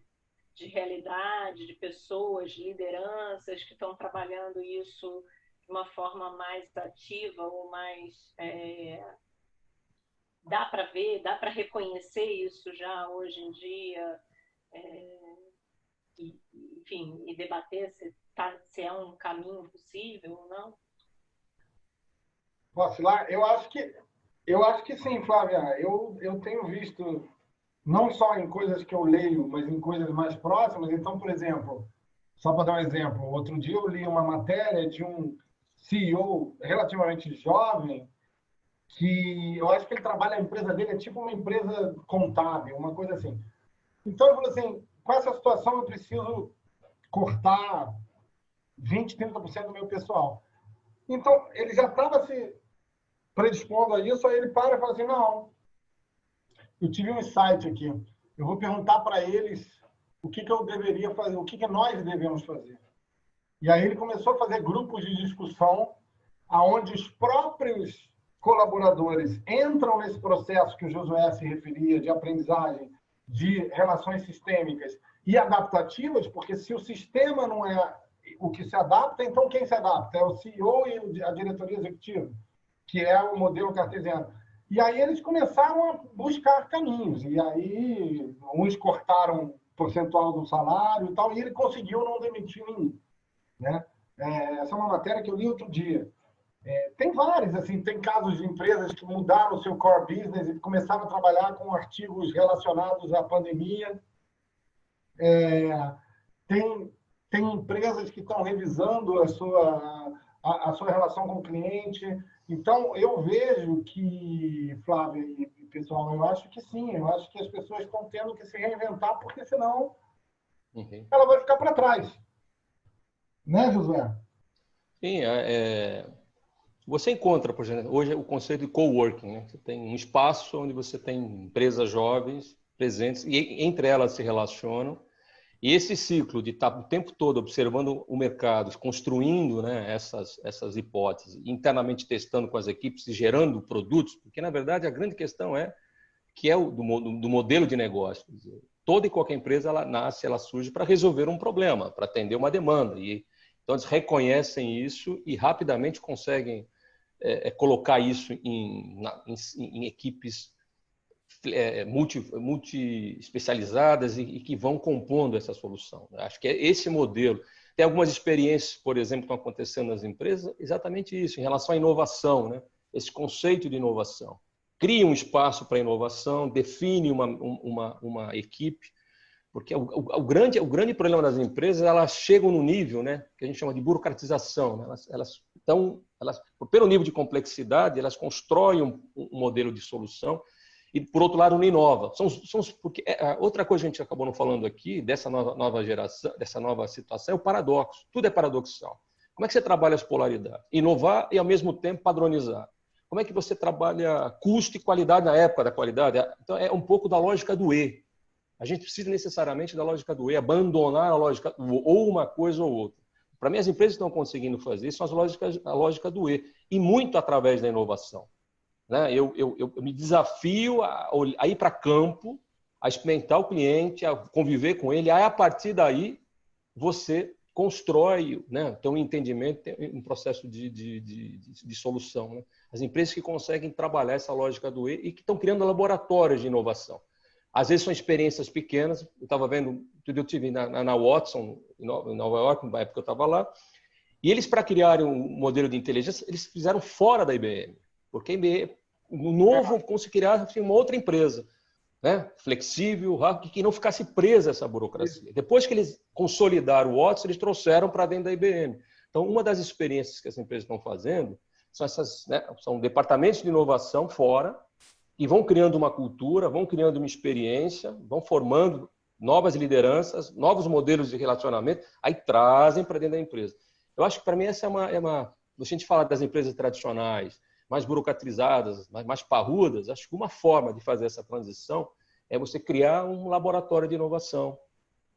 de realidade, de pessoas, lideranças que estão trabalhando isso de uma forma mais ativa ou mais... dá para ver, dá para reconhecer isso já hoje em dia, enfim, e debater se é um caminho possível ou não? Posso ir lá? Eu acho que sim, Flávia. Eu tenho visto, não só em coisas que eu leio, mas em coisas mais próximas. Então, por exemplo, só para dar um exemplo, outro dia eu li uma matéria de um CEO relativamente jovem, que eu acho que ele trabalha, a empresa dele é tipo uma empresa contábil, uma coisa assim. Então, ele falou assim, com essa situação eu preciso cortar 20%, 30% do meu pessoal. Então, ele já estava se predispondo a isso, aí ele para e fala assim, não, eu tive um insight aqui, eu vou perguntar para eles o que eu deveria fazer, o que nós devemos fazer. E aí ele começou a fazer grupos de discussão aonde os próprios colaboradores entram nesse processo que o Josué se referia, de aprendizagem, de relações sistêmicas e adaptativas, porque se o sistema não é o que se adapta, então quem se adapta? É o CEO e a diretoria executiva, que é o modelo cartesiano. E aí eles começaram a buscar caminhos, e aí uns cortaram um percentual do salário e tal, e ele conseguiu não demitir ninguém, né? Essa é uma matéria que eu li outro dia. Tem vários, assim, tem casos de empresas que mudaram o seu core business e começaram a trabalhar com artigos relacionados à pandemia. Tem empresas que estão revisando a sua relação com o cliente. Então, eu vejo que, Flávia e pessoal, eu acho que sim, eu acho que as pessoas estão tendo que se reinventar, porque senão ela vai ficar para trás. Né, Josué? Sim, você encontra, por exemplo, hoje o conceito de coworking, né? Você tem um espaço onde você tem empresas jovens presentes e entre elas se relacionam. E esse ciclo de estar o tempo todo observando o mercado, construindo, né, essas hipóteses, internamente testando com as equipes e gerando produtos, porque, na verdade, a grande questão é que é do modelo de negócio. Quer dizer, toda e qualquer empresa ela nasce, ela surge para resolver um problema, para atender uma demanda. Então, eles reconhecem isso e rapidamente conseguem colocar isso em equipes multi-especializadas e que vão compondo essa solução. Acho que é esse modelo. Tem algumas experiências, por exemplo, que estão acontecendo nas empresas, exatamente isso, em relação à inovação, né? Esse conceito de inovação. Cria um espaço para inovação, define uma equipe, porque o grande problema das empresas, elas chegam no nível, né, que a gente chama de burocratização. Né? Pelo nível de complexidade, elas constroem um modelo de solução e, por outro lado, não inova. Porque outra coisa que a gente acabou não falando aqui, dessa nova geração, dessa nova situação, é o paradoxo. Tudo é paradoxal. Como é que você trabalha as polaridades? Inovar e, ao mesmo tempo, padronizar. Como é que você trabalha custo e qualidade na época da qualidade? Então, é um pouco da lógica do E. A gente precisa necessariamente da lógica do E, abandonar a lógica ou uma coisa ou outra. Para mim, as empresas que estão conseguindo fazer isso são a lógica do E, e muito através da inovação. Né? Eu me desafio a ir para campo, a experimentar o cliente, a conviver com ele, aí, a partir daí, você constrói, né, tem um entendimento, tem um processo de solução. Né? As empresas que conseguem trabalhar essa lógica do E e que estão criando laboratórios de inovação. Às vezes são experiências pequenas. Eu estava vendo, eu tive na Watson, em Nova York, na época que eu estava lá, e eles, para criarem um modelo de inteligência, eles fizeram fora da IBM, porque a IBM, o novo, conseguiu criar uma outra empresa, né? Flexível, rápido, que não ficasse presa essa burocracia. Depois que eles consolidaram o Watson, eles trouxeram para dentro da IBM. Então, uma das experiências que as empresas estão fazendo são essas, né, são departamentos de inovação fora, e vão criando uma cultura, vão criando uma experiência, vão formando novas lideranças, novos modelos de relacionamento, aí trazem para dentro da empresa. Eu acho que, para mim, essa é uma... Se a gente falar das empresas tradicionais, mais burocratizadas, mais parrudas, acho que uma forma de fazer essa transição é você criar um laboratório de inovação,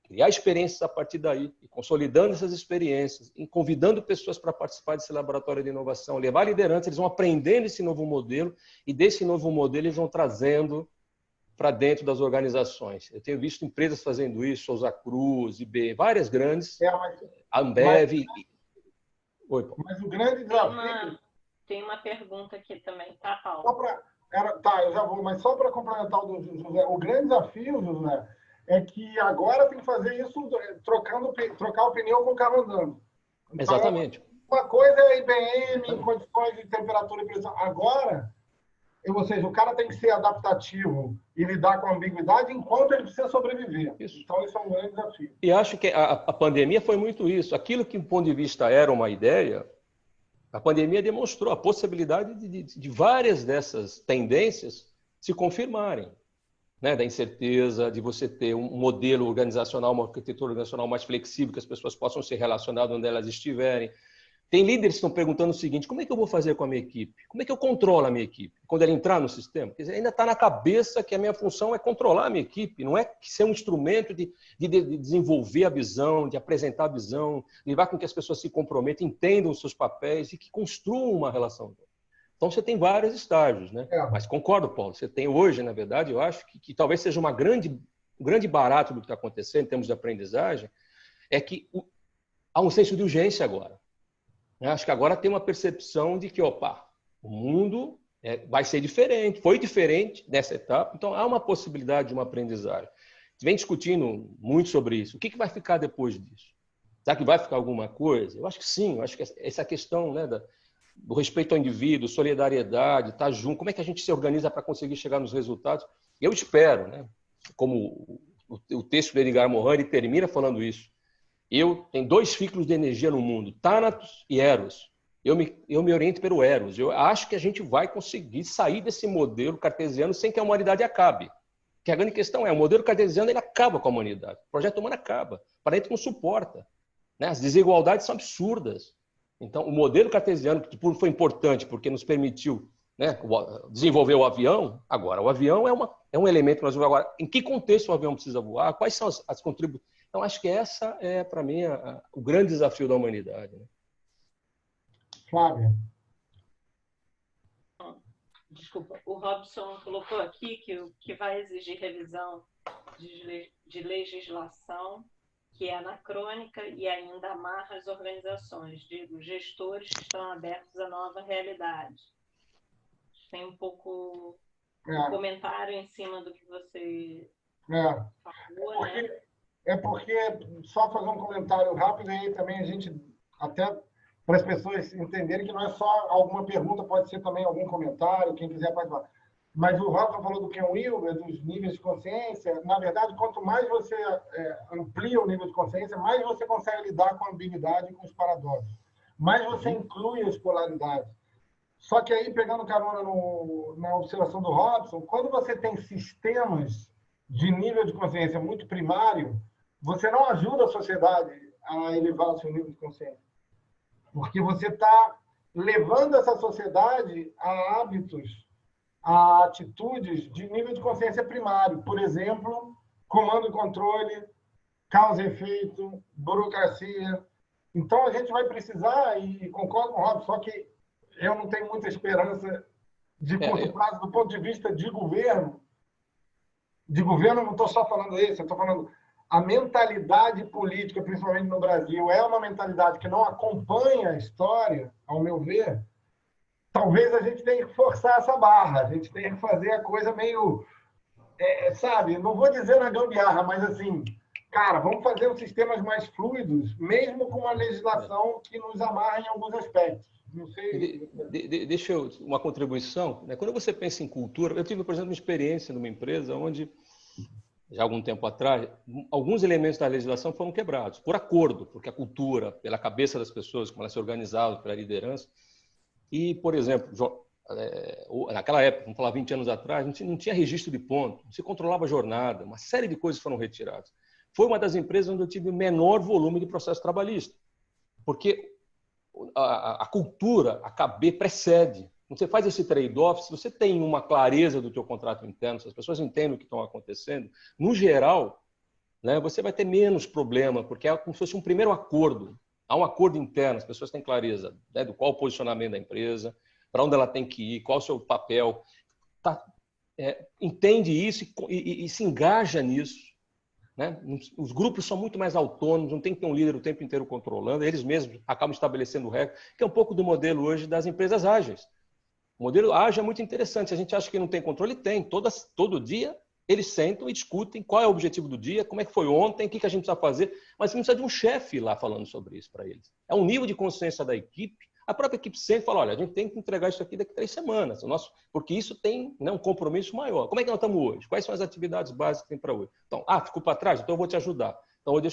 criar experiências a partir daí, e consolidando essas experiências, e convidando pessoas para participar desse laboratório de inovação, levar liderança, eles vão aprendendo esse novo modelo, e desse novo modelo eles vão trazendo para dentro das organizações. Eu tenho visto empresas fazendo isso, Souza Cruz, IBM, várias grandes, Ambev. Oi, Paulo. Mas o grande desafio... Tem uma pergunta aqui também, tá, Paulo? Tá, eu já vou, mas só para complementar o do José, o grande desafio, José, é que agora tem que fazer isso trocar o pneu com o carro andando. Então, exatamente. Uma coisa é a IBM em condições de temperatura e pressão. Agora, ou seja, o cara tem que ser adaptativo e lidar com a ambiguidade enquanto ele precisa sobreviver. Isso. Então, isso é um grande desafio. E acho que a pandemia foi muito isso. Aquilo que, do ponto de vista, era uma ideia, a pandemia demonstrou a possibilidade de várias dessas tendências se confirmarem. Né? Da incerteza, de você ter um modelo organizacional, uma arquitetura organizacional mais flexível, que as pessoas possam se relacionar onde elas estiverem. Tem líderes que estão perguntando o seguinte: como é que eu vou fazer com a minha equipe? Como é que eu controlo a minha equipe quando ela entrar no sistema? Quer dizer, ainda está na cabeça que a minha função é controlar a minha equipe, não é ser um instrumento de desenvolver a visão, de apresentar a visão, de levar com que as pessoas se comprometam, entendam os seus papéis e que construam uma relação. Então, você tem vários estágios, né? Mas concordo, Paulo, você tem hoje, na verdade, eu acho que talvez seja um grande barato do que está acontecendo em termos de aprendizagem, é que há um senso de urgência agora. Eu acho que agora tem uma percepção de que, opa, o mundo vai ser diferente, foi diferente nessa etapa, então há uma possibilidade de uma aprendizagem. A gente vem discutindo muito sobre isso. O que vai ficar depois disso? Será que vai ficar alguma coisa? Eu acho que sim, eu acho que essa questão, né, do respeito ao indivíduo, solidariedade, estar junto, como é que a gente se organiza para conseguir chegar nos resultados? Eu espero, né, como o texto do Edgar Morin, ele termina falando isso. Tem 2 ciclos de energia no mundo, Thanatos e Eros. Eu me oriento pelo Eros. Eu acho que a gente vai conseguir sair desse modelo cartesiano sem que a humanidade acabe. Porque a grande questão é, o modelo cartesiano ele acaba com a humanidade. O projeto humano acaba. O planeta não suporta. Né? As desigualdades são absurdas. Então, o modelo cartesiano, que foi importante porque nos permitiu, né, desenvolver o avião, agora, o avião é um elemento que nós vamos agora. Em que contexto o avião precisa voar? Quais são as contribuições? Então, acho que essa é, para mim, o grande desafio da humanidade. Né? Flávia. Desculpa, o Robson colocou aqui que vai exigir revisão de legislação que é anacrônica e ainda amarra as organizações, digo, gestores que estão abertos à nova realidade. Tem um pouco um comentário em cima do que você falou, né? Porque, só fazer um comentário rápido, e aí também a gente, até para as pessoas entenderem que não é só alguma pergunta, pode ser também algum comentário, quem quiser pode falar. Mas o Robson falou do Ken Wilber, dos níveis de consciência. Na verdade, quanto mais você amplia o nível de consciência, mais você consegue lidar com a ambiguidade e com os paradoxos. Mais você inclui as polaridades. Só que aí, pegando carona na observação do Robson, quando você tem sistemas de nível de consciência muito primário, você não ajuda a sociedade a elevar o seu nível de consciência. Porque você está levando essa sociedade a hábitos, a atitudes de nível de consciência primário. Por exemplo, comando e controle, causa e efeito, burocracia. Então, a gente vai precisar, e concordo com o Robson, só que eu não tenho muita esperança de curto prazo do ponto de vista de governo. De governo, não estou só falando isso, eu estou falando a mentalidade política, principalmente no Brasil, é uma mentalidade que não acompanha a história, ao meu ver, talvez a gente tenha que forçar essa barra, a gente tenha que fazer a coisa meio, sabe, não vou dizer na gambiarra, mas assim, cara, vamos fazer os sistemas mais fluidos, mesmo com uma legislação que nos amarra em alguns aspectos. Não sei. Deixa eu uma contribuição. Né? Quando você pensa em cultura, eu tive, por exemplo, uma experiência numa empresa onde, já há algum tempo atrás, alguns elementos da legislação foram quebrados, por acordo, porque a cultura, pela cabeça das pessoas, como elas se organizavam, pela liderança. E, por exemplo, naquela época, vamos falar 20 anos atrás, não tinha registro de ponto, não se controlava a jornada, uma série de coisas foram retiradas. Foi uma das empresas onde eu tive o menor volume de processo trabalhista, porque a cultura, a KB precede. Você faz esse trade-off, se você tem uma clareza do teu contrato interno, se as pessoas entendem o que está acontecendo, no geral, né, você vai ter menos problema, porque é como se fosse um primeiro acordo. Há um acordo interno, as pessoas têm clareza, né, do qual o posicionamento da empresa, para onde ela tem que ir, qual o seu papel. Entende isso e se engaja nisso. Né? Os grupos são muito mais autônomos, não tem que ter um líder o tempo inteiro controlando, eles mesmos acabam estabelecendo regras, que é um pouco do modelo hoje das empresas ágeis. O modelo ágil é muito interessante, se a gente acha que não tem controle, tem. Todo dia eles sentam e discutem qual é o objetivo do dia, como é que foi ontem, o que a gente precisa fazer, mas não precisa de um chefe lá falando sobre isso para eles. É um nível de consciência da equipe. A própria equipe sempre fala, olha, a gente tem que entregar isso aqui daqui a 3 semanas, porque isso tem, né, um compromisso maior. Como é que nós estamos hoje? Quais são as atividades básicas que tem para hoje? Então, ficou para trás? Então eu vou te ajudar.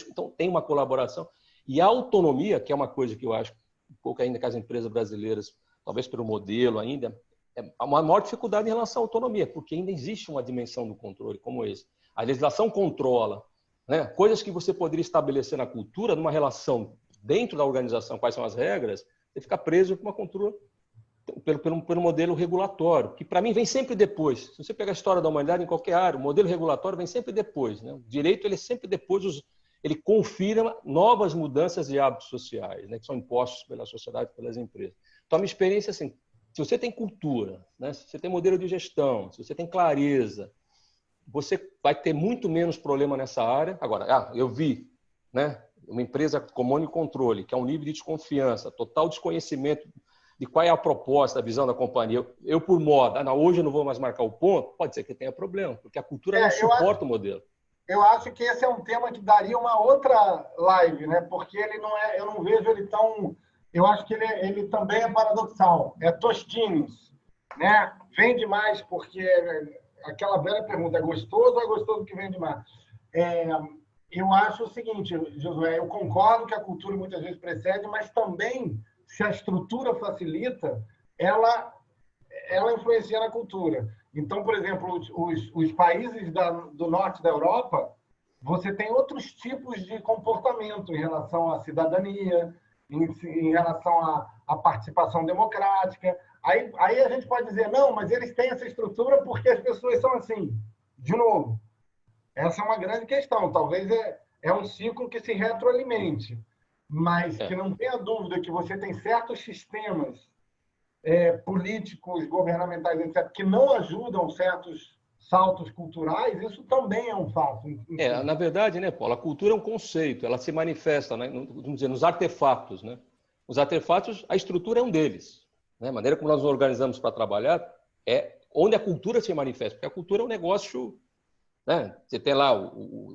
Então tem uma colaboração. E a autonomia, que é uma coisa que eu acho um pouco ainda que as empresas brasileiras, talvez pelo modelo ainda, é uma maior dificuldade em relação à autonomia, porque ainda existe uma dimensão do controle como esse. A legislação controla, né, coisas que você poderia estabelecer na cultura, numa relação dentro da organização, quais são as regras, você fica preso por uma cultura pelo modelo regulatório, que para mim vem sempre depois. Se você pegar a história da humanidade em qualquer área, o modelo regulatório vem sempre depois. Né? O direito ele é sempre depois, ele confirma novas mudanças de hábitos sociais, né, que são impostos pela sociedade, pelas empresas. Então, a minha experiência é assim, se você tem cultura, né, se você tem modelo de gestão, se você tem clareza, você vai ter muito menos problema nessa área. Agora, eu vi, né, uma empresa comando e controle, que é um nível de desconfiança, total desconhecimento de qual é a proposta, a visão da companhia. Eu por moda, hoje eu não vou mais marcar o ponto, pode ser que tenha problema, porque a cultura não suporta o modelo. Eu acho que esse é um tema que daria uma outra live, né? Porque ele não é, eu não vejo ele tão... Eu acho que ele também é paradoxal, é Tostines, né? Vende mais porque aquela velha pergunta, é gostoso ou é gostoso que vende mais? Eu acho o seguinte, Josué, eu concordo que a cultura muitas vezes precede, mas também, se a estrutura facilita, ela influencia na cultura. Então, por exemplo, os países do norte da Europa, você tem outros tipos de comportamento em relação à cidadania, em relação à participação democrática. Aí a gente pode dizer, não, mas eles têm essa estrutura porque as pessoas são assim. De novo, essa é uma grande questão. Talvez é um ciclo que se retroalimente, mas que não tenha dúvida que você tem certos sistemas políticos, governamentais, etc., que não ajudam certos saltos culturais, isso também é um fato. Na verdade, né, Paulo, a cultura é um conceito, ela se manifesta, né, vamos dizer, nos artefatos. Né? Os artefatos, a estrutura é um deles. Né? A maneira como nós nos organizamos para trabalhar é onde a cultura se manifesta, porque a cultura é um negócio... Né? Você tem lá,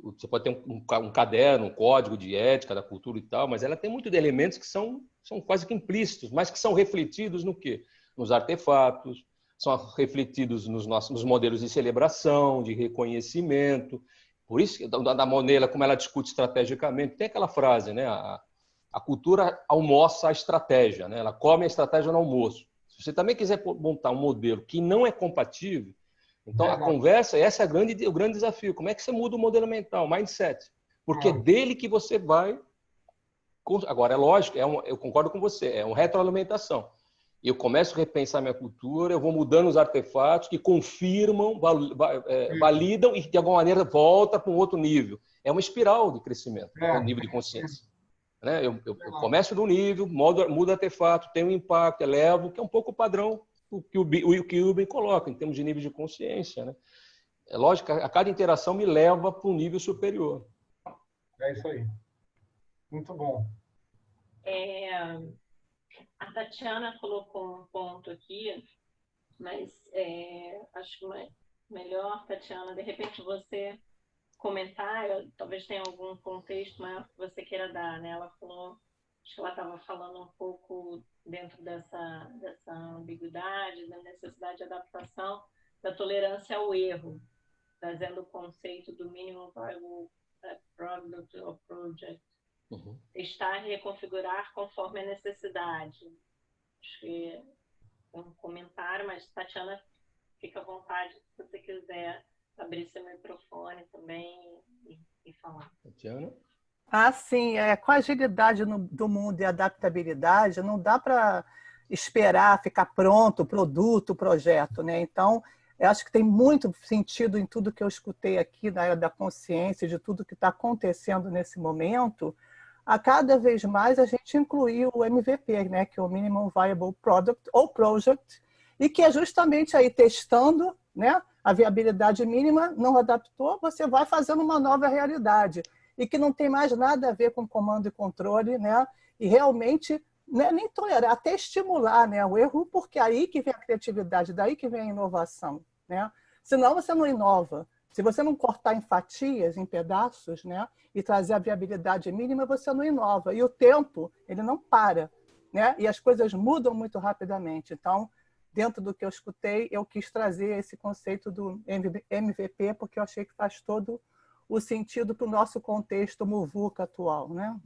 você pode ter um caderno, um código de ética da cultura e tal, mas ela tem muitos elementos que são quase que implícitos, mas que são refletidos no quê? Nos artefatos, são refletidos nos modelos de celebração, de reconhecimento. Por isso, da maneira como ela discute estrategicamente, tem aquela frase, né? A cultura almoça a estratégia, né? Ela come a estratégia no almoço. Se você também quiser montar um modelo que não é compatível, então a conversa, esse é o grande desafio. Como é que você muda o modelo mental, o mindset? Porque é dele que você vai... Agora, é lógico, eu concordo com você, é uma retroalimentação. Eu começo a repensar minha cultura, eu vou mudando os artefatos que confirmam, validam e, de alguma maneira, volta para um outro nível. É uma espiral de crescimento, no nível de consciência. Né? Eu começo do nível, mudo o artefato, tenho um impacto, elevo, que é um pouco o padrão que o Uber coloca, em termos de nível de consciência. Né? É lógico, a cada interação me leva para um nível superior. É isso aí. Muito bom. A Tatiana colocou um ponto aqui, mas acho melhor, Tatiana, de repente você comentar, talvez tenha algum contexto maior que você queira dar, né? Ela falou, acho que ela estava falando um pouco dentro dessa ambiguidade, da necessidade de adaptação, da tolerância ao erro, trazendo o conceito do minimum viable product or project. Testar e reconfigurar conforme a necessidade. Acho que é um comentário, mas Tatiana, fica à vontade se você quiser abrir seu microfone também e falar. Tatiana? Sim, com a agilidade do mundo e adaptabilidade, não dá para esperar ficar pronto o produto, o projeto, né? Então, eu acho que tem muito sentido em tudo que eu escutei aqui na área da consciência, de tudo que está acontecendo nesse momento, a cada vez mais a gente incluir o MVP, né? Que é o Minimum Viable Product ou Project, e que é justamente aí testando, né? A viabilidade mínima, não adaptou, você vai fazendo uma nova realidade. E que não tem mais nada a ver com comando e controle, né? E realmente, né, nem tolerar, até estimular, né, o erro, porque é aí que vem a criatividade, daí que vem a inovação, né? Senão você não inova. Se você não cortar em fatias, em pedaços, né, e trazer a viabilidade mínima, você não inova. E o tempo, ele não para, né? E as coisas mudam muito rapidamente. Então, dentro do que eu escutei, eu quis trazer esse conceito do MVP, porque eu achei que faz todo o sentido para o nosso contexto muvuca atual, né?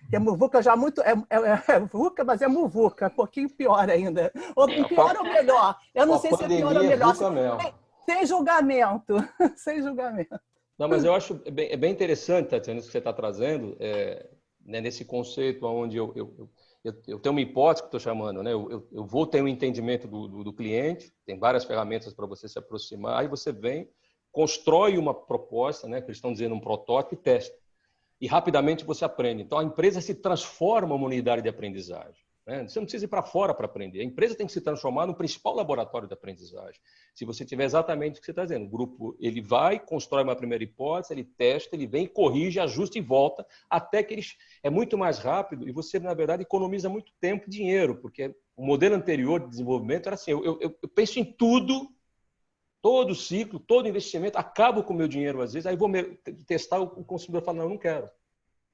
Que é muvuca já muito... É muvuca, mas é muvuca, um pouquinho pior ainda. Ou pior ou melhor. Eu não sei se é pior ou melhor. Sem julgamento. Sem julgamento. Não, mas eu acho bem interessante, Tatiana, isso que você está trazendo, né, nesse conceito onde eu tenho uma hipótese que estou chamando, né? Eu vou ter um entendimento do cliente, tem várias ferramentas para você se aproximar, aí você vem, constrói uma proposta, né, que eles estão dizendo um protótipo e testa. E rapidamente você aprende. Então, a empresa se transforma em uma unidade de aprendizagem. Né? Você não precisa ir para fora para aprender. A empresa tem que se transformar no principal laboratório de aprendizagem. Se você tiver exatamente o que você está dizendo. O grupo, ele vai, constrói uma primeira hipótese, ele testa, ele vem, corrige, ajusta e volta, até que é muito mais rápido e você, na verdade, economiza muito tempo e dinheiro, porque o modelo anterior de desenvolvimento era assim, eu penso em tudo, todo o ciclo, todo investimento, acabo com o meu dinheiro às vezes, aí vou testar, o consumidor fala, não, eu não quero.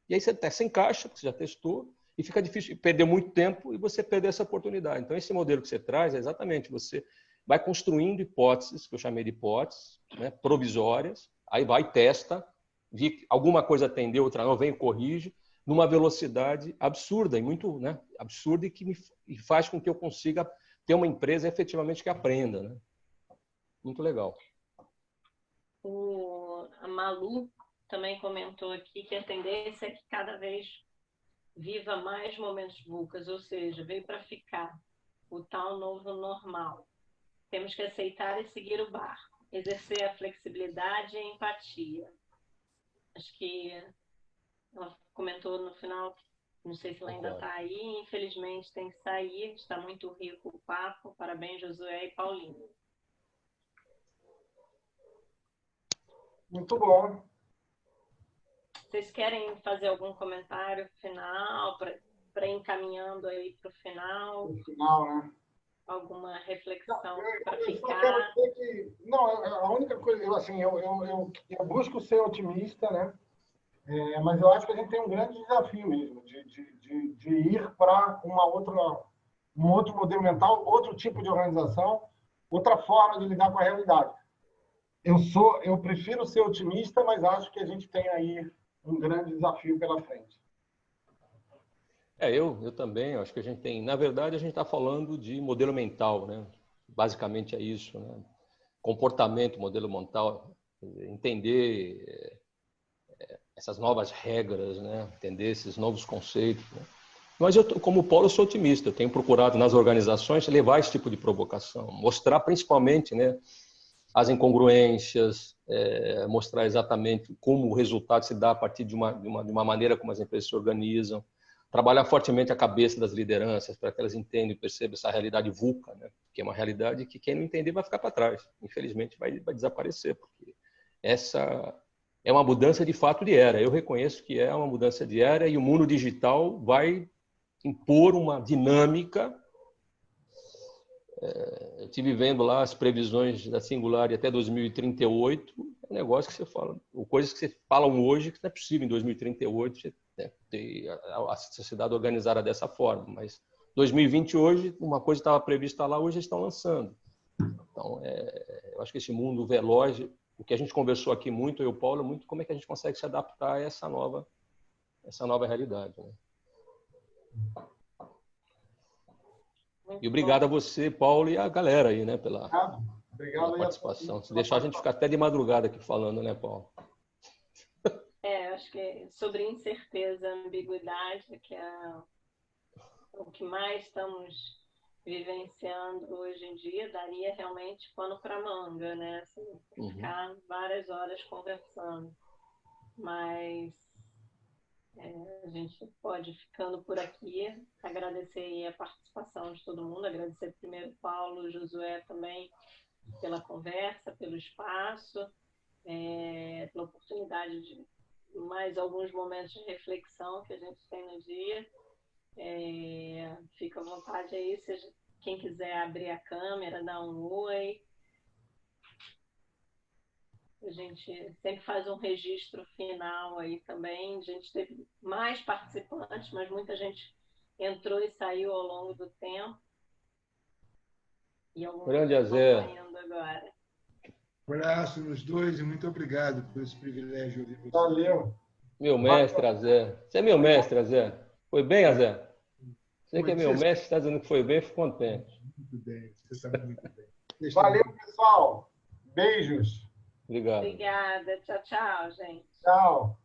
E aí você encaixa, porque você já testou, e fica difícil perder muito tempo e você perder essa oportunidade. Então, esse modelo que você traz é exatamente, você vai construindo hipóteses, que eu chamei de hipóteses, né, provisórias, aí vai, testa, vi alguma coisa atendeu, outra não, vem e corrige, numa velocidade absurda, e muito, né, absurda, e que faz com que eu consiga ter uma empresa efetivamente que aprenda, né? Muito legal. A Malu também comentou aqui que a tendência é que cada vez viva mais momentos VUCAs, ou seja, veio para ficar o tal novo normal. Temos que aceitar e seguir o barco, exercer a flexibilidade e a empatia. Acho que ela comentou no final, não sei se ela ainda está aí, infelizmente tem que sair, está muito rico o papo. Parabéns, Josué e Paulinho. Muito bom. Vocês querem fazer algum comentário final para encaminhando aí para o final? No final, né? Alguma reflexão para eu ficar? só quero dizer que, não, a única coisa, eu busco ser otimista, né? Mas eu acho que a gente tem um grande desafio mesmo de ir para um outro modelo mental, outro tipo de organização, outra forma de lidar com a realidade. Eu prefiro ser otimista, mas acho que a gente tem aí um grande desafio pela frente. Eu também, acho que a gente tem, na verdade, a gente está falando de modelo mental, né? Basicamente é isso, né? Comportamento, modelo mental, entender essas novas regras, né? Entender esses novos conceitos, né? Mas eu, como Paulo, eu sou otimista, eu tenho procurado nas organizações levar esse tipo de provocação, mostrar principalmente, né, as incongruências, mostrar exatamente como o resultado se dá a partir de uma maneira como as empresas se organizam, trabalhar fortemente a cabeça das lideranças para que elas entendam e percebam essa realidade VUCA, né? Que é uma realidade que quem não entender vai ficar para trás. Infelizmente vai desaparecer, porque essa é uma mudança de fato de era. Eu reconheço que é uma mudança de era e o mundo digital vai impor uma dinâmica. Eu estive vendo lá as previsões da Singular até 2038, é um negócio que você fala, ou coisas que você falam hoje que não é possível em 2038 você ter a sociedade organizada dessa forma, mas 2020 hoje, uma coisa que estava prevista lá, hoje eles estão lançando. Então, eu acho que esse mundo veloz, o que a gente conversou aqui muito, eu e o Paulo, muito como é que a gente consegue se adaptar a essa nova realidade, né? E obrigado a você, Paulo, e a galera aí, né, pela participação. Se deixar, a gente fica até de madrugada aqui falando, né, Paulo? Acho que sobre incerteza, ambiguidade, que é o que mais estamos vivenciando hoje em dia, daria realmente pano para manga, né? Assim, ficar várias horas conversando. Mas a gente pode ficando por aqui, agradecer a participação de todo mundo, agradecer primeiro Paulo, Josué também pela conversa, pelo espaço, pela oportunidade de mais alguns momentos de reflexão que a gente tem no dia. Fica à vontade aí, quem quiser abrir a câmera, dar um oi. A gente sempre faz um registro final aí também. A gente teve mais participantes, mas muita gente entrou e saiu ao longo do tempo. E alguns Grande estão Azé. saindo agora. Abraço nos dois e muito obrigado por esse privilégio de vocês. Valeu. Meu mestre, Azé. Você é meu mestre, Azé. Foi bem, Azé? Você que é meu mestre, está dizendo que foi bem, fico contente. Muito bem, você está muito bem. Valeu, pessoal. Beijos. Obrigado. Obrigada. Tchau, tchau, gente. Tchau.